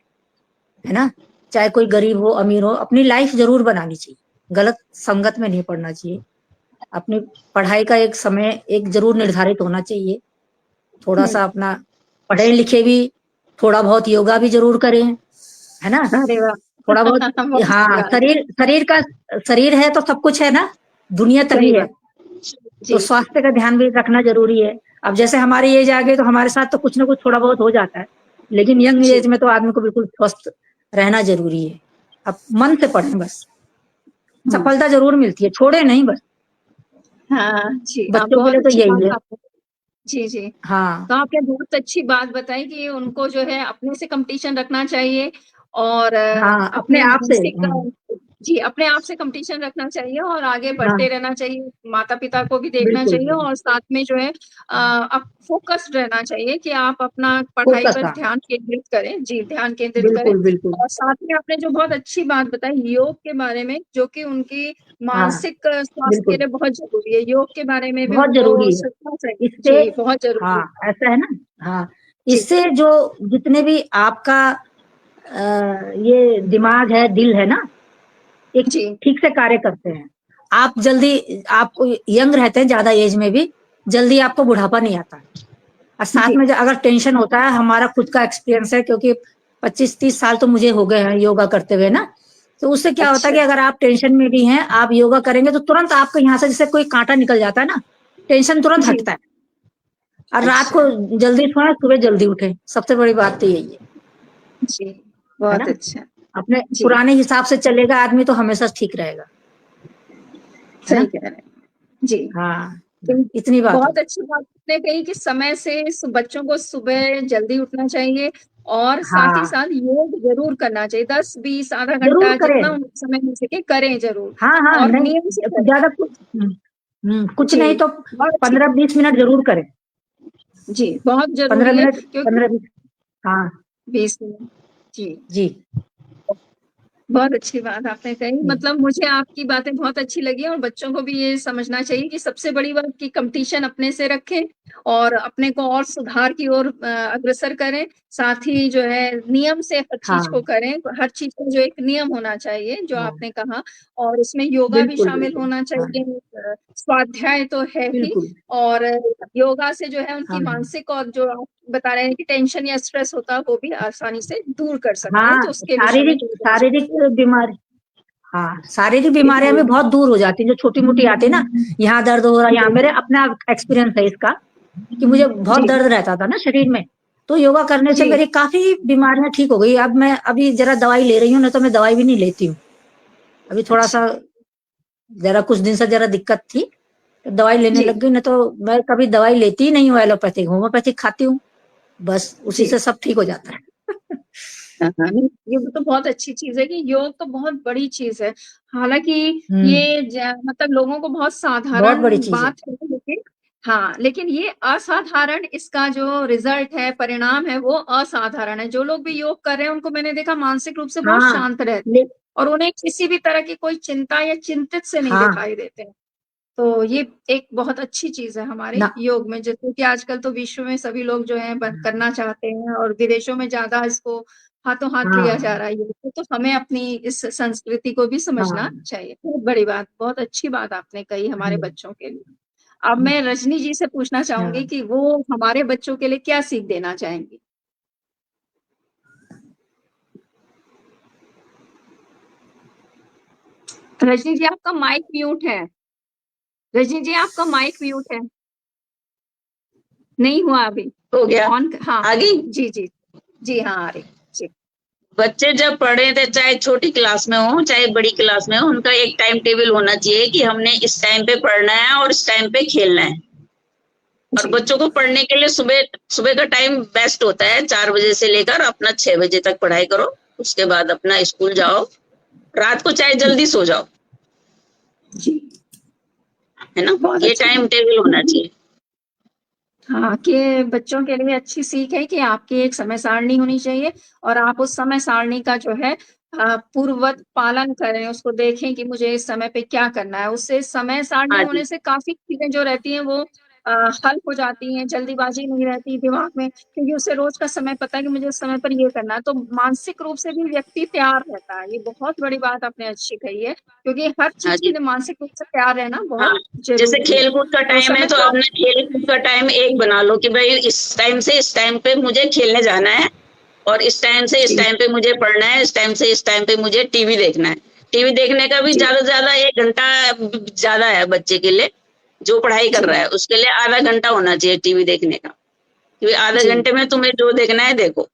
S2: ना। चाहे कोई गरीब हो अमीर हो, अपनी लाइफ जरूर बनानी चाहिए, गलत संगत में नहीं पढ़ना चाहिए। अपनी पढ़ाई का एक समय एक जरूर निर्धारित होना चाहिए। थोड़ा
S1: हुँ,
S2: सा अपना पढ़े लिखे भी, थोड़ा बहुत योगा भी जरूर करें, है ना।
S1: अरे वाह!
S2: थोड़ा बहुत।
S1: बहुत अच्छी
S2: हाँ,
S1: बात है।
S2: शरीर है तो सब कुछ है ना, दुनिया
S1: सही
S2: तभी है।
S1: बात।
S2: तो
S1: जी,
S2: स्वास्थ्य का ध्यान भी रखना जरूरी है। अब जैसे हमारी एज आ गई तो हमारे साथ तो कुछ ना कुछ थोड़ा बहुत हो जाता है, लेकिन यंग
S1: जी।
S2: एज में तो आदमी को बिल्कुल स्वस्थ रहना जरूरी है। अब मन से पढ़ें बस,
S1: हुँ।
S2: सफलता जरूर मिलती है, छोड़े नहीं बस।
S1: हाँ, जी, आप
S2: बच्चों के
S1: बहुत
S2: लिए तो
S1: अच्छी
S2: यही
S1: बात
S2: है।
S1: आपने। जी, जी।
S2: हाँ
S1: तो आपने बहुत अच्छी बात बताई कि उनको जो है अपने से कॉम्पिटिशन रखना चाहिए और
S2: हाँ, अपने
S1: अपने
S2: आप से।
S1: मानसिक जी, अपने आप से कॉम्पिटिशन रखना चाहिए और आगे बढ़ते
S2: हाँ,
S1: रहना चाहिए। माता-पिता को भी देखना
S2: बिल्कुल,
S1: चाहिए
S2: बिल्कुल।
S1: और साथ में जो है आप फ़ोकस्ड रहना चाहिए कि आप अपना पढ़ाई
S2: फ़ोकस,
S1: पर
S2: हाँ,
S1: ध्यान केंद्रित करें। जी, ध्यान केंद्रित करें
S2: बिल्कुल, बिल्कुल।
S1: और साथ में आपने जो बहुत अच्छी बात बताई योग के बारे में, जो कि उनकी
S2: हाँ,
S1: मानसिक स्वास्थ्य के
S2: बिल्कुल,
S1: लिए बहुत ज़रूरी है। योग के बारे में भी
S2: बहुत
S1: उनको
S2: ज़रूरी है।
S1: सीखना चाहिए।
S2: इससे
S1: जी, बहुत ज़रूरी
S2: हाँ,
S1: है।
S2: ऐसा है ना। हाँ,
S1: जी,
S2: इससे जो जितने भी आपका ये दिमाग है, दिल है ना, एक
S1: जी,
S2: ठीक से कार्य करते हैं। आप जल्दी आपको यंग रहते हैं ज़्यादा एज में भी, जल्दी आपको बुढ़ापा नहीं आता। और साथ
S1: जी,
S2: में अगर टेंशन होता है, हमारा खुद का एक्सपीरियंस है, क्योंकि 25-30 साल तो मुझे हो गए हैं योगा करते हुए ना। तो उससे क्या होता है
S1: अच्छा,
S2: कि अगर आप टेंशन में भी हैं, आप योगा करेंगे तो तुरंत आपको यहाँ से जैसे कोई कांटा निकल जाता है ना, टेंशन तुरंत
S1: जी,
S2: हटता है। और रात को
S1: अच्छा,
S2: जल्दी सोएं, सुबह जल्दी उठें, सबसे बड़ी बात तो यही
S1: जी,
S2: है
S1: बहुत
S2: ना।
S1: अच्छा।
S2: अपने
S1: जी,
S2: पुराने हिसाब से चलेगा आदमी तो हमेशा ठीक रहेगा, है
S1: सही
S2: ना।
S1: कह रहे हैं। जी।
S2: हाँ,
S1: तो
S2: इतनी बात
S1: बहुत
S2: होती।
S1: अच्छी बात आपने कही कि समय से बच्चों को सुबह जल्दी उठना चाहिए और साथ ही
S2: हाँ,
S1: साथ योग ज़रूर करना चाहिए। 10-20 आधा
S2: जरूर
S1: घंटा जितना
S2: करें।
S1: उनको समय मिल सके करें ज़रूर
S2: हाँ, हाँ,
S1: और
S2: नहीं,
S1: नियम से करें।
S2: ज्यादा कुछ कुछ
S1: जी,
S2: नहीं तो
S1: बहुत अच्छी
S2: 15-20 मिनट जरूर करें।
S1: जी, बहुत
S2: 15
S1: ज़रूरी है
S2: मिनट,
S1: क्योंकि
S2: 15-20। हाँ,
S1: 20 मिनट जी।
S2: जी।
S1: बहुत अच्छी बात आपने कही
S2: जी।
S1: मतलब मुझे आपकी बातें बहुत अच्छी लगी और बच्चों को भी ये समझना चाहिए कि सबसे बड़ी बात कि कंपटीशन अपने से रखें और अपने को और सुधार की ओर अग्रसर करें। साथ ही जो है नियम से हर चीज़ को
S2: हाँ,
S1: करें। हर चीज़ का जो एक नियम होना चाहिए जो
S2: हाँ,
S1: आपने कहा और इसमें योगा भी
S2: बिल्कुल,
S1: शामिल
S2: बिल्कुल।
S1: होना
S2: हाँ,
S1: चाहिए। स्वाध्याय तो है ही
S2: बिल्कुल।
S1: और योगा से जो है उनकी
S2: हाँ,
S1: मानसिक और जो आप बता रहे हैं कि टेंशन या स्ट्रेस होता है वो भी आसानी से दूर कर सकते हैं।
S2: हाँ,
S1: तो उसके विषय में
S2: शारीरिक
S1: थोड़ी
S2: शारीरिक बीमारी, हाँ, शारीरिक बीमारियां भी
S1: जी,
S2: बहुत दूर हो जाती हैं, जो छोटी-मोटी आती है ना, यहाँ दर्द हो रहा है, यहाँ मेरे अपना एक्सपीरियंस है इसका, कि मुझे बहुत
S1: जी,
S2: दर्द रहता था ना शरीर में, तो योगा करने से
S1: जी,
S2: मेरी काफ़ी बीमारियाँ ठीक हो गई। अब मैं अभी ज़रा दवाई ले रही हूँ, नहीं तो मैं दवाई भी नहीं लेती हूँ। अभी
S1: अच्छा,
S2: थोड़ा-सा ज़रा कुछ दिन से ज़रा दिक्कत थी, तो दवाई लेने
S1: जी,
S2: लग गई, नहीं तो मैं कभी दवाई लेती ही नहीं हूँ एलोपैथिक, होम्योपैथिक खाती हूँ, बस उसी
S1: जी।
S2: से सब ठीक हो जाता है।
S1: हाँ, हाँ, नहीं, ये तो बहुत अच्छी चीज़ है कि योग तो बहुत बड़ी चीज़ है। हालाँकि
S2: हुँ,
S1: ये मतलब लोगों को बहुत
S2: बहुत
S1: साधारण
S2: बड़ी चीज़ है।
S1: बात है लेकिन हाँ, लेकिन ये असाधारण इसका जो रिज़ल्ट है, परिणाम है, वो असाधारण है। जो लोग भी योग कर रहे हैं, उनको मैंने देखा मानसिक रूप से बहुत
S2: हाँ,
S1: शांत रहते
S2: ले
S1: हैं और उन्हें किसी भी तरह की कोई चिंता या चिंतित से नहीं
S2: हाँ,
S1: दिखाई देते हैं। तो ये एक बहुत अच्छी चीज़ है हमारे
S2: ना
S1: योग में, जैसे कि आजकल तो विश्व में सभी लोग जो हैं करना चाहते हैं और विदेशों में ज़्यादा इसको हाथों-हाथ लिया जा
S2: हाँ,
S1: रहा है योग को, तो हमें अपनी इस संस्कृति को भी समझना
S2: हाँ,
S1: चाहिए। बहुत बड़ी बात, बहुत अच्छी बात आपने कही हमारे
S2: हुँ,
S1: बच्चों के लिए। अब मैं रजनी जी से पूछना चाहूँगी
S2: हाँ।
S1: कि वो हमारे बच्चों के लिए क्या सीख देना चाहेंगी? रजनी जी आपका माइक म्यूट है। रजनी जी आपका माइक म्यूट है। नहीं हुआ अभी।
S3: हो गया।
S1: ऑन हाँ,
S3: आ गई।
S1: जी, जी। जी हाँ, आ रही। जी,
S3: बच्चे जब पढ़े थे, चाहे छोटी क्लास में हो चाहे बड़ी क्लास में हो, उनका एक टाइम टेबल होना चाहिए कि हमने इस टाइम पे पढ़ना है और इस टाइम पे खेलना है। और
S1: जी,
S3: बच्चों को पढ़ने के लिए सुबह सुबह का टाइम बेस्ट होता है, 4 बजे से लेकर अपना 6 बजे तक पढ़ाई करो। उसके बाद अपना स्कूल जाओ, रात को चाहे
S1: जी,
S3: जल्दी सो जाओ,
S1: जी,
S3: है ना।
S1: बहुत
S3: ये
S1: अच्छी
S3: टाइम
S1: बात।
S3: टेबल होना चाहिए।
S1: हाँ, कि बच्चों के लिए अच्छी सीख है कि आपकी एक समय सारणी होनी चाहिए और आप उस समय सारणी का जो है पूर्ववत पालन करें, उसको देखें कि मुझे इस समय पे क्या करना है। उससे समय सारणी
S3: हाँ
S1: होने
S3: जी,
S1: से काफ़ी चीज़ें जो रहती हैं वो हल हो जाती हैं, जल्दीबाज़ी नहीं रहती दिमाग में क्योंकि उसे रोज़ का समय पता है कि मुझे इस समय पर ये करना है। तो मानसिक रूप से भी व्यक्ति तैयार रहता है। ये बहुत बड़ी बात आपने अच्छी कही है क्योंकि हर
S3: हाँ
S1: चीज़ के
S3: जी।
S1: लिए मानसिक रूप से तैयार रहना
S3: हाँ,
S1: बहुत
S3: जैसे
S1: ज़रूरी है।
S3: खेल कूद का
S1: तो
S3: टाइम है
S1: समय
S3: तो
S1: पर
S3: अपना खेल कूद का टाइम एक बना लो कि भाई इस टाइम पे मुझे खेलने जाना है और इस टाइम से इस
S1: जी,
S3: टाइम पे मुझे पढ़ना है, इस टाइम से इस टाइम पे मुझे टीवी देखना है। टीवी देखने का भी
S1: जी,
S3: ज्यादा से ज्यादा 1 घंटा ज्यादा है बच्चे के लिए, जो पढ़ाई कर रहा
S1: जी,
S3: है उसके लिए आधा घंटा होना चाहिए टीवी देखने का, क्योंकि आधे
S1: जी।
S3: घंटे में तुम्हें जो देखना है देखो।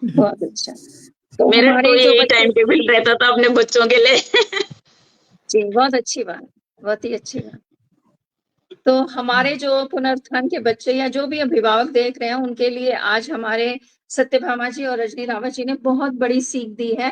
S1: बहुत अच्छा। तो
S3: मेरा तो
S1: हमारे जो
S3: यही
S1: बच्चे
S3: टाइम टेबल रहता था अपने बच्चों के लिए।
S1: जी, बहुत अच्छी बात, बहुत ही अच्छी बात। तो हमारे जो पुनरुत्थान के बच्चे या जो भी अभिभावक देख रहे हैं, उनके लिए आज हमारे सत्यभामा जी और रजनी रावत जी ने बहुत बड़ी सीख दी है।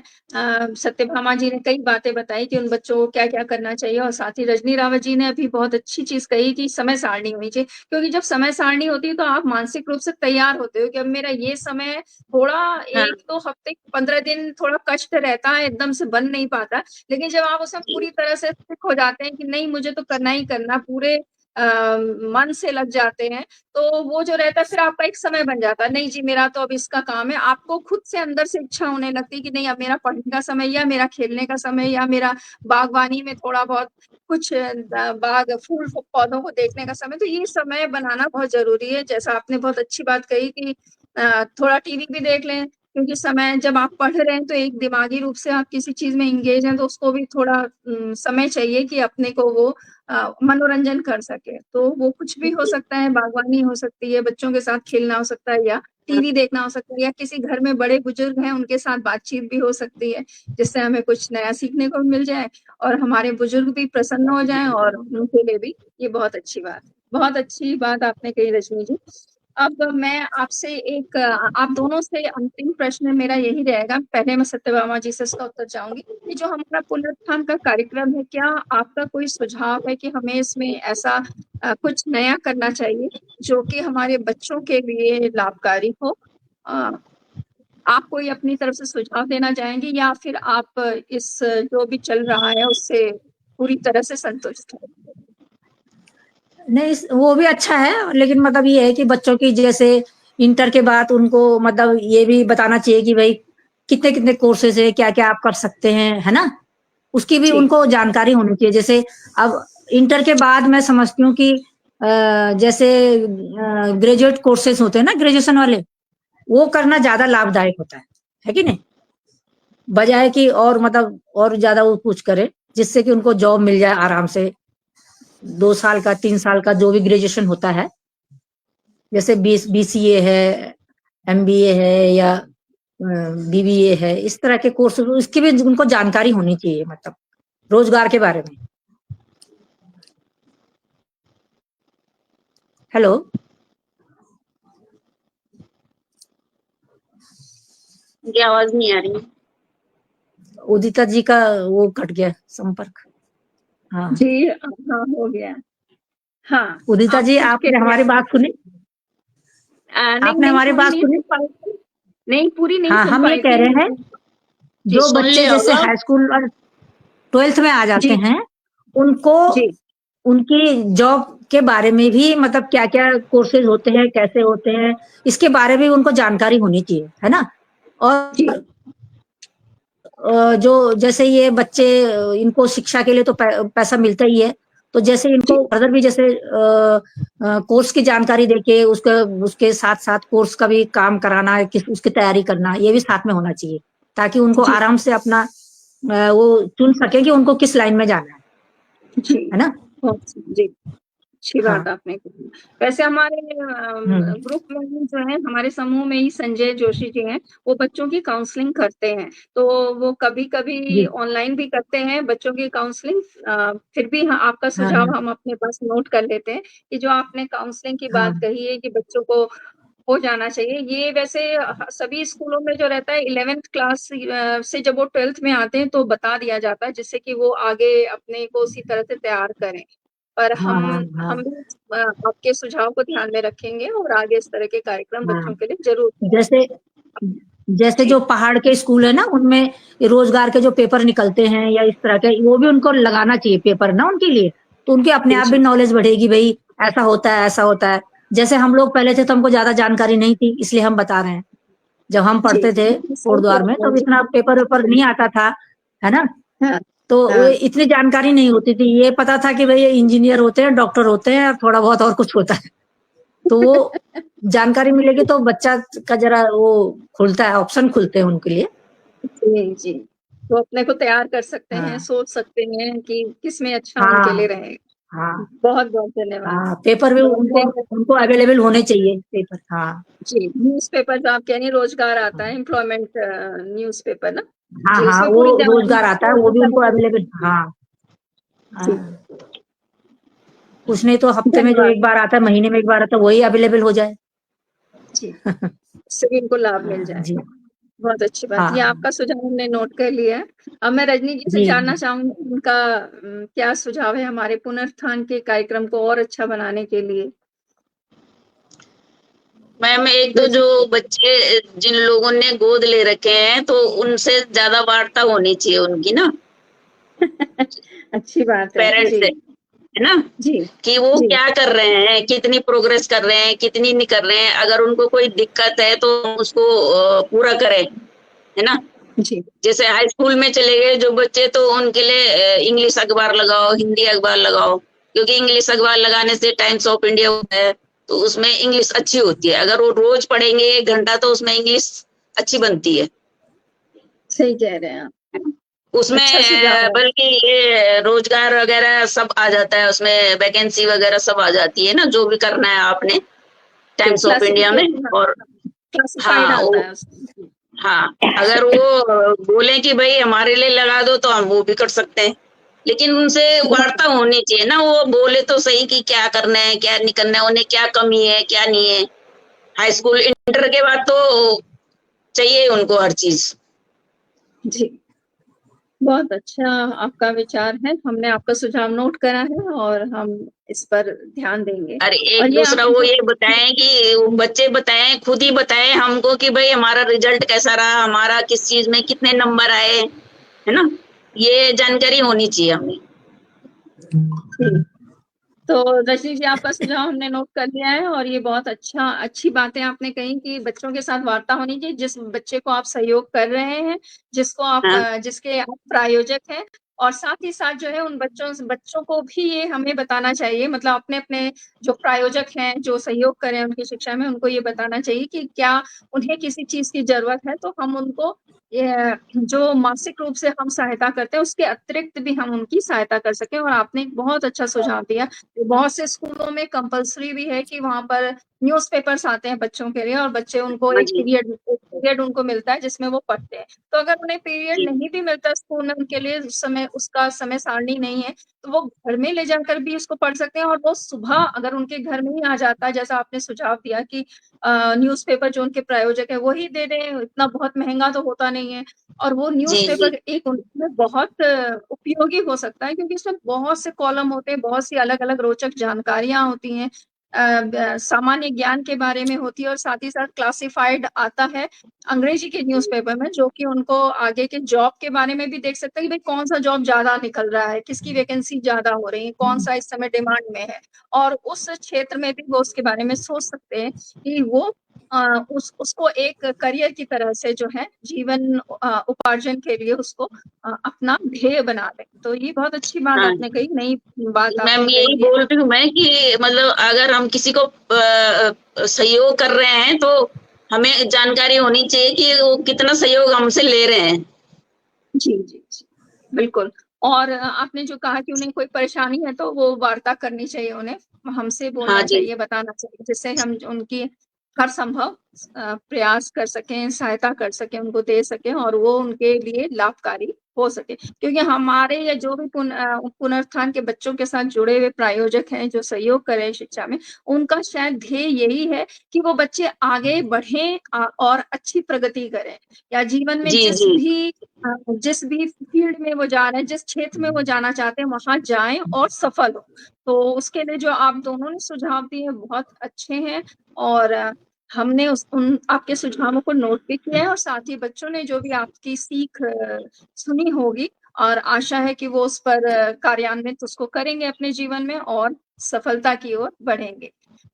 S1: सत्यभामा जी ने कई बातें बताई कि उन बच्चों को क्या-क्या करना चाहिए और साथ ही रजनी रावत जी ने भी बहुत अच्छी चीज़ कही कि समय सारणी होनी चाहिए। क्योंकि जब समय सारणी होती है तो आप मानसिक रूप से तैयार होते हो कि अब मेरा ये समय थोड़ा
S3: हाँ
S1: 1-2 हफ्ते 15 दिन थोड़ा कष्ट रहता है, एकदम से बन नहीं पाता। लेकिन जब आप उसमें पूरी तरह से स्टिक हो जाते हैं कि नहीं मुझे तो करना ही करना, पूरे मन से लग जाते हैं, तो वो जो रहता है फिर आपका एक समय बन जाता है, नहीं जी मेरा तो अब इसका काम है। आपको खुद से अंदर से इच्छा होने लगती है कि नहीं अब मेरा पढ़ने का समय या मेरा खेलने का समय या मेरा बागवानी में थोड़ा बहुत कुछ बाग फूल पौधों को देखने का समय, तो ये समय बनाना बहुत ज़रूरी है। जैसा आपने बहुत अच्छी बात कही कि थोड़ा टीवी भी देख लें, क्योंकि समय जब आप पढ़ रहे हैं तो एक दिमागी रूप से आप किसी चीज़ में एंगेज हैं, तो उसको भी थोड़ा समय चाहिए कि अपने को वो मनोरंजन कर सके। तो वो कुछ भी हो सकता है, बागवानी हो सकती है, बच्चों के साथ खेलना हो सकता है या टीवी देखना हो सकता है या किसी घर में बड़े-बुजुर्ग हैं, उनके साथ बातचीत भी हो सकती है, जिससे हमें कुछ नया सीखने को मिल जाए और हमारे बुजुर्ग भी प्रसन्न हो जाएँ और उनके लिए भी ये बहुत अच्छी बात है। बहुत अच्छी बात आपने कही रजनी जी। अब मैं आपसे एक आप दोनों से अंतिम प्रश्न मेरा यही रहेगा, पहले मैं सत्यभामा जी से इसका उत्तर चाहूँगी कि जो हमारा पुनरुत्थान का कार्यक्रम है, क्या आपका कोई सुझाव है कि हमें इसमें ऐसा कुछ नया करना चाहिए, जो कि हमारे बच्चों के लिए लाभकारी हो? अ, आप कोई अपनी तरफ से सुझाव देना चाहेंगी या फिर आप इस जो भी चल रहा है, उससे पूरी तरह से संतुष्ट हैं?
S2: नहीं वो भी अच्छा है, लेकिन मतलब ये है कि बच्चों की जैसे इंटर के बाद उनको मतलब ये भी बताना चाहिए कि भाई कितने कितने कोर्सेज है, क्या क्या आप कर सकते हैं, है ना? उसकी भी
S1: जी,
S2: उनको जानकारी होनी चाहिए। जैसे अब इंटर के बाद मैं समझती हूँ कि जैसे ग्रेजुएट कोर्सेज होते हैं ना, ग्रेजुएशन वाले, वो करना ज्यादा लाभदायक होता है कि नहीं? बजाय कि और मतलब और ज्यादा वो कुछ करे, जिससे कि उनको जॉब मिल जाए आराम से। 2 साल का 3 साल का जो भी ग्रेजुएशन होता है, जैसे बीसीए है, एमबीए है या बीबीए है, इस तरह के कोर्स इसकी भी उनको जानकारी होनी चाहिए, मतलब रोजगार के बारे में। हेलो,
S3: की आवाज नहीं आ रही।
S2: उदिता जी का वो कट गया संपर्क। हाँ,
S1: जी, हाँ, हो गया। हाँ,
S2: उदिता
S1: आप
S2: जी
S1: कुछ कह
S2: आपने
S1: रहे
S2: हमारी
S1: हैं?
S2: बात सुनी?
S1: नहीं,
S2: आपने
S1: नहीं,
S2: हमारी
S1: पूरी
S2: बात
S1: नहीं
S2: सुनी?
S1: सुन पाई थी। नहीं, पूरी नहीं
S2: हाँ,
S1: सुन
S2: हम ये
S1: पाई
S2: कह
S1: थी
S2: रहे हैं,
S1: लेकिन जी,
S2: जो
S3: सुन
S2: बच्चे
S3: लिया
S2: जैसे
S3: होगा।
S2: हाई स्कूल और 12th में आ जाते
S1: जी,
S2: हैं, उनको
S1: जी,
S2: उनकी जॉब के बारे में भी मतलब क्या-क्या कोर्सेज होते हैं, कैसे होते हैं, इसके बारे में उनको जानकारी होनी चाहिए, है ना?
S1: जी,
S2: और जो जैसे ये बच्चे इनको शिक्षा के लिए तो पैसा मिलता ही है, तो जैसे
S1: जी,
S2: इनको फर्दर भी जैसे कोर्स की जानकारी देके उसके उसके साथ-साथ कोर्स का भी काम कराना, किस उसकी तैयारी करना, ये भी साथ में होना चाहिए, ताकि उनको
S1: जी,
S2: आराम से अपना वो चुन सकें कि उनको किस लाइन में जाना
S1: जी,
S2: है ना?
S1: जी, अच्छी बात
S2: हाँ,
S1: आपने कही। वैसे हमारे
S2: हुँ,
S1: ग्रुप में ही जो है, हमारे समूह में ही संजय जोशी जी हैं, वो बच्चों की काउंसलिंग करते हैं। तो वो कभी-कभी
S2: जी,
S1: ऑनलाइन भी करते हैं बच्चों की काउंसलिंग। फिर भी हाँ, आपका
S2: हाँ,
S1: सुझाव
S2: हाँ,
S1: हम अपने पास नोट कर लेते हैं कि जो आपने काउंसलिंग की
S2: हाँ,
S1: बात कही है कि बच्चों को हो जाना चाहिए। ये वैसे सभी स्कूलों में जो रहता है 11th क्लास से जब वो 12th में आते हैं तो बता दिया जाता है जिससे कि वो आगे अपने को उसी तरह से तैयार करें। पर
S2: हाँ, हाँ,
S1: हम
S2: हाँ,
S1: भी आपके सुझाव को ध्यान में रखेंगे और आगे इस तरह के कार्यक्रम
S2: हाँ।
S1: बच्चों के लिए ज़रूर
S2: जैसे जैसे
S1: जी,
S2: जो पहाड़ के स्कूल है ना, उनमें रोजगार के जो पेपर निकलते हैं या इस तरह के, वो भी उनको लगाना चाहिए पेपर ना उनके लिए, तो उनकी अपने
S1: जी,
S2: आप भी
S1: जी,
S2: नॉलेज बढ़ेगी, भाई ऐसा होता है, ऐसा होता है। जैसे हम लोग पहले थे तो हमको ज्यादा जानकारी नहीं थी, इसलिए हम बता रहे हैं। जब हम
S1: जी,
S2: पढ़ते थे
S1: सही कह
S2: कोटद्वार में,
S1: रहे
S2: तो
S1: हैं जी।
S2: इतना पेपर वेपर नहीं आता था, है ना?
S1: हाँ,
S2: तो
S1: हाँ,
S2: इतनी जानकारी नहीं होती थी, ये पता था कि भाई ये इंजीनियर होते हैं, डॉक्टर होते हैं और थोड़ा बहुत और कुछ होता है। तो वो जानकारी मिलेगी तो बच्चा का जरा वो खुलता है, ऑप्शन खुलते हैं उनके लिए।
S1: जी, जी। तो अपने को तैयार कर सकते हैं,
S2: हाँ,
S1: सोच सकते हैं कि किसमें अच्छा उनके लिए
S2: हाँ,
S1: रहेगा।
S2: हाँ,
S1: बहुत-बहुत धन्यवाद।
S2: हाँ, पेपर भी
S1: बहुत
S2: उनको
S1: बहुत
S2: उनको अवेलेबल होने चाहिए पेपर। हाँ,
S1: जी, न्यूज़पेपर जो आप कह रही हैं रोज़गार आता है एम्प्लॉयमेंट न्यूज़पेपर ना?
S2: हाँ,
S1: जी,
S2: हाँ,
S1: इसमें
S2: वो
S1: पूरी
S2: रोजगार आता है, वो भी उनको
S1: जानकारी
S2: अवेलेबल। हाँ,
S1: जी,
S2: हाँ, कुछ नहीं तो हफ्ते में जो
S1: धन्यवाद।
S2: एक बार आता है, महीने में एक बार आता है, वही अवेलेबल हो जाए।
S1: जी, इससे भी इनको लाभ मिल जाए।
S2: जी
S1: बहुत अच्छी बात, ये
S2: हाँ
S1: आपका सुझाव हमने नोट कर लिया है। अब मैं रजनी जी से
S2: जी
S1: जानना चाहूँगी उनका क्या सुझाव है हमारे पुनरुत्थान के कार्यक्रम को और अच्छा बनाने के लिए?
S3: मैम, एक तो
S1: रजनी
S3: जो
S1: जी।
S3: बच्चे जिन लोगों ने गोद ले रखे हैं तो उनसे ज्यादा वार्ता होनी चाहिए उनकी ना,
S1: अच्छी बात है।
S3: पेरेंट्स
S1: जी,
S3: से, है ना,
S1: जी,
S3: कि वो
S1: जी,
S3: क्या कर रहे हैं, कितनी प्रोग्रेस कर रहे हैं, कितनी नहीं कर रहे हैं। अगर उनको कोई दिक्कत है तो उसको पूरा करें, है ना।
S1: जी,
S3: जैसे हाई स्कूल में चले गए जो बच्चे, तो उनके लिए इंग्लिश अखबार लगाओ, हिंदी अखबार लगाओ, क्योंकि इंग्लिश अखबार लगाने से टाइम्स ऑफ इंडिया होता है तो उसमें इंग्लिश अच्छी होती है। अगर वो रोज पढ़ेंगे 1 घंटा तो उसमें इंग्लिश अच्छी बनती है।
S1: सही कह रहे हैं आप।
S3: उसमें
S1: अच्छा सुझाव है।
S3: बल्कि ये रोजगार वगैरह सब आ जाता है, उसमें वैकेंसी वगैरह सब आ जाती है ना, जो भी करना है आपने टाइम्स ऑफ इंडिया में।
S1: क्लासिफिकेशन,
S3: और
S1: क्लासिफाइड
S3: हाँ
S1: आता
S3: वो,
S1: है उसमें।
S3: हाँ, अगर वो बोले कि भाई हमारे लिए लगा दो तो हम वो भी कर सकते हैं, लेकिन उनसे
S1: बहुत
S3: वार्ता होनी चाहिए ना, वो बोले तो सही कि क्या करना है क्या नहीं करना है, उन्हें क्या कमी है क्या नहीं है। हाई स्कूल इंटर के बाद तो चाहिए उनको हर चीज।
S1: जी, बहुत अच्छा आपका विचार है। हमने आपका सुझाव नोट करा है और हम इस पर ध्यान देंगे।
S3: अरे
S1: और
S3: एक
S1: ये
S3: दूसरा
S1: आपने
S3: वो
S1: जो
S3: ये बताएं कि वो बच्चे बताएं, खुद ही बताएं हमको कि भाई हमारा रिजल्ट कैसा रहा, हमारा किस चीज में कितने नंबर आए, है ना, ये जानकारी होनी चाहिए हमें।
S1: जी, तो रजनी जी आपका सुझाव हमने नोट कर लिया है और ये बहुत अच्छी बातें आपने कही कि बच्चों के साथ वार्ता होनी चाहिए। जिस बच्चे को आप सहयोग कर रहे हैं, जिसको आप
S3: हाँ
S1: जिसके आप प्रायोजक हैं, और साथ ही साथ जो है उन बच्चों को भी ये हमें बताना चाहिए, मतलब अपने-अपने जो प्रायोजक हैं, जो सहयोग कर रहे हैं उनकी शिक्षा में, उनको ये बताना चाहिए कि क्या उन्हें किसी चीज़ की ज़रूरत है तो हम उनको ये जो मानसिक रूप से हम सहायता करते हैं, उसके अतिरिक्त भी हम उनकी सहायता कर सकें। और आपने एक बहुत अच्छा सुझाव दिया। बहुत से स्कूलों में कंपल्सरी भी है कि वहाँ पर न्यूज़पेपर्स आते हैं बच्चों के लिए और बच्चे उनको
S3: हाँ
S1: एक
S3: जी,
S1: पीरियड उनको मिलता है जिसमें वो पढ़ते हैं। तो अगर उन्हें पीरियड
S3: जी
S1: नहीं भी मिलता स्कूल में उनके लिए उस समय उसका समय सारणी नहीं है, तो वो घर में ले जाकर भी उसको पढ़ सकते हैं और वो सुबह अगर उनके घर में ही आ जाता है, जैसा आपने सुझाव दिया कि न्यूज़पेपर जो उनके प्रायोजक है वो ही दे दें, इतना बहुत महँगा तो होता नहीं है। और वो
S3: जी जी
S1: न्यूज़पेपर एक उनमें बहुत उपयोगी हो सकता है क्योंकि उसमें बहुत से कॉलम होते हैं, बहुत सी अलग-अलग रोचक जानकारियाँ होती हैं। सामान्य ज्ञान के बारे में होती है और साथ ही साथ क्लासिफाइड आता है अंग्रेजी के न्यूज़पेपर में, जो कि उनको आगे के जॉब के बारे में भी देख सकते हैं कि भाई कौन-सा जॉब ज़्यादा निकल रहा है, किसकी वैकेंसी ज़्यादा हो रही है, कौन-सा इस समय डिमांड में है। और उस क्षेत्र में भी वो उसके बारे में सोच सकते हैं कि वो उसको एक करियर की तरह से जो है जीवन उपार्जन के लिए उसको अपना ध्येय बना लें। तो ये बहुत अच्छी बात
S3: हाँ,
S1: आपने कही, नई बात
S3: मैम
S1: आपने
S3: यही
S1: कही है।
S3: बोल रही हूँ मैं कि मतलब अगर हम किसी को सहयोग कर रहे हैं तो हमें जानकारी होनी चाहिए कि वो कितना सहयोग हमसे ले रहे हैं।
S1: जी, जी, जी। बिल्कुल। और आपने जो कहा कि उन्हें कोई परेशानी है तो वो वार्ता करनी चाहिए उन्हें, हमसे
S3: हाँ
S1: बोलना
S3: जी,
S1: चाहिए, बताना चाहिए, जिससे हम उनकी हर संभव प्रयास कर सकें, सहायता कर सकें, उनको दे सकें और वो उनके लिए लाभकारी हो सके। क्योंकि हमारे या जो भी पुनरुत्थान के बच्चों के साथ जुड़े हुए प्रायोजक हैं, जो सहयोग कर रहे हैं शिक्षा में, उनका शायद ध्येय यही है कि वो बच्चे आगे बढ़ें और अच्छी प्रगति करें या जीवन में
S3: जी जी
S1: जिस भी फील्ड में वो जा रहे हैं, जिस क्षेत्र में वो जाना चाहते हैं, वहाँ जाएँ और सफल हों। तो उसके लिए जो आप दोनों ने सुझाव दिए बहुत अच्छे हैं और हमने उस उन आपके सुझावों को नोट भी किया है और साथ ही बच्चों ने जो भी आपकी सीख सुनी होगी और आशा है कि वो उस पर कार्यान्वित उसको करेंगे अपने जीवन में और सफलता की ओर बढ़ेंगे।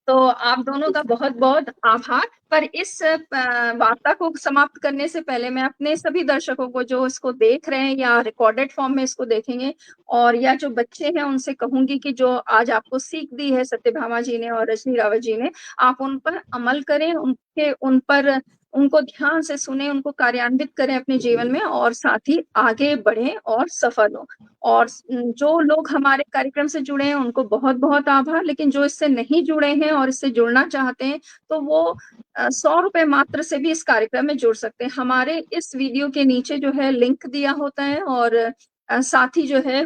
S1: तो आप दोनों का बहुत-बहुत आभार। पर इस वार्ता को समाप्त करने से पहले मैं अपने सभी दर्शकों को जो इसको देख रहे हैं या रिकॉर्डेड फॉर्म में इसको देखेंगे और या जो बच्चे हैं उनसे कहूँगी कि जो आज आपको सीख दी है सत्यभामा जी ने और रजनी रावत जी ने, आप उन पर अमल करें, उन पर उनको ध्यान से सुनें, उनको कार्यान्वित करें अपने जीवन में और साथ ही आगे बढ़ें और सफल हों। और जो लोग हमारे कार्यक्रम से जुड़े हैं उनको बहुत-बहुत आभार, लेकिन जो इससे नहीं जुड़े हैं और इससे जुड़ना चाहते हैं, तो वो ₹100 मात्र से भी इस कार्यक्रम में जुड़ सकते हैं। हमारे इस वीडियो के नीचे जो है लिंक दिया होता है और साथ ही जो है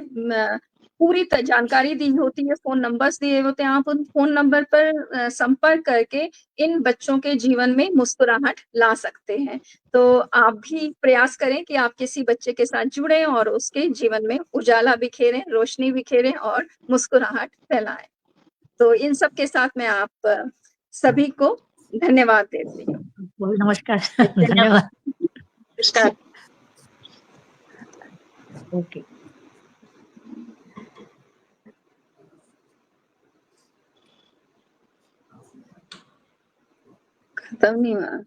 S1: पूरी जानकारी दी होती है, फ़ोन नंबर्स दिए होते हैं, आप उन फ़ोन नंबर पर संपर्क करके इन बच्चों के जीवन में मुस्कुराहट ला सकते हैं। तो आप भी प्रयास करें कि आप किसी बच्चे के साथ जुड़ें और उसके जीवन में उजाला बिखेरें, रोशनी बिखेरें और मुस्कुराहट फैलाएँ। तो इन सब के साथ मैं आप सभी को धन्यवाद देती हूँ।
S2: नमस्कार।
S3: धन्यवाद।
S2: धन्यवाद।
S3: नमस्कार।
S2: ओके।
S1: खत्म नहीं हुआ।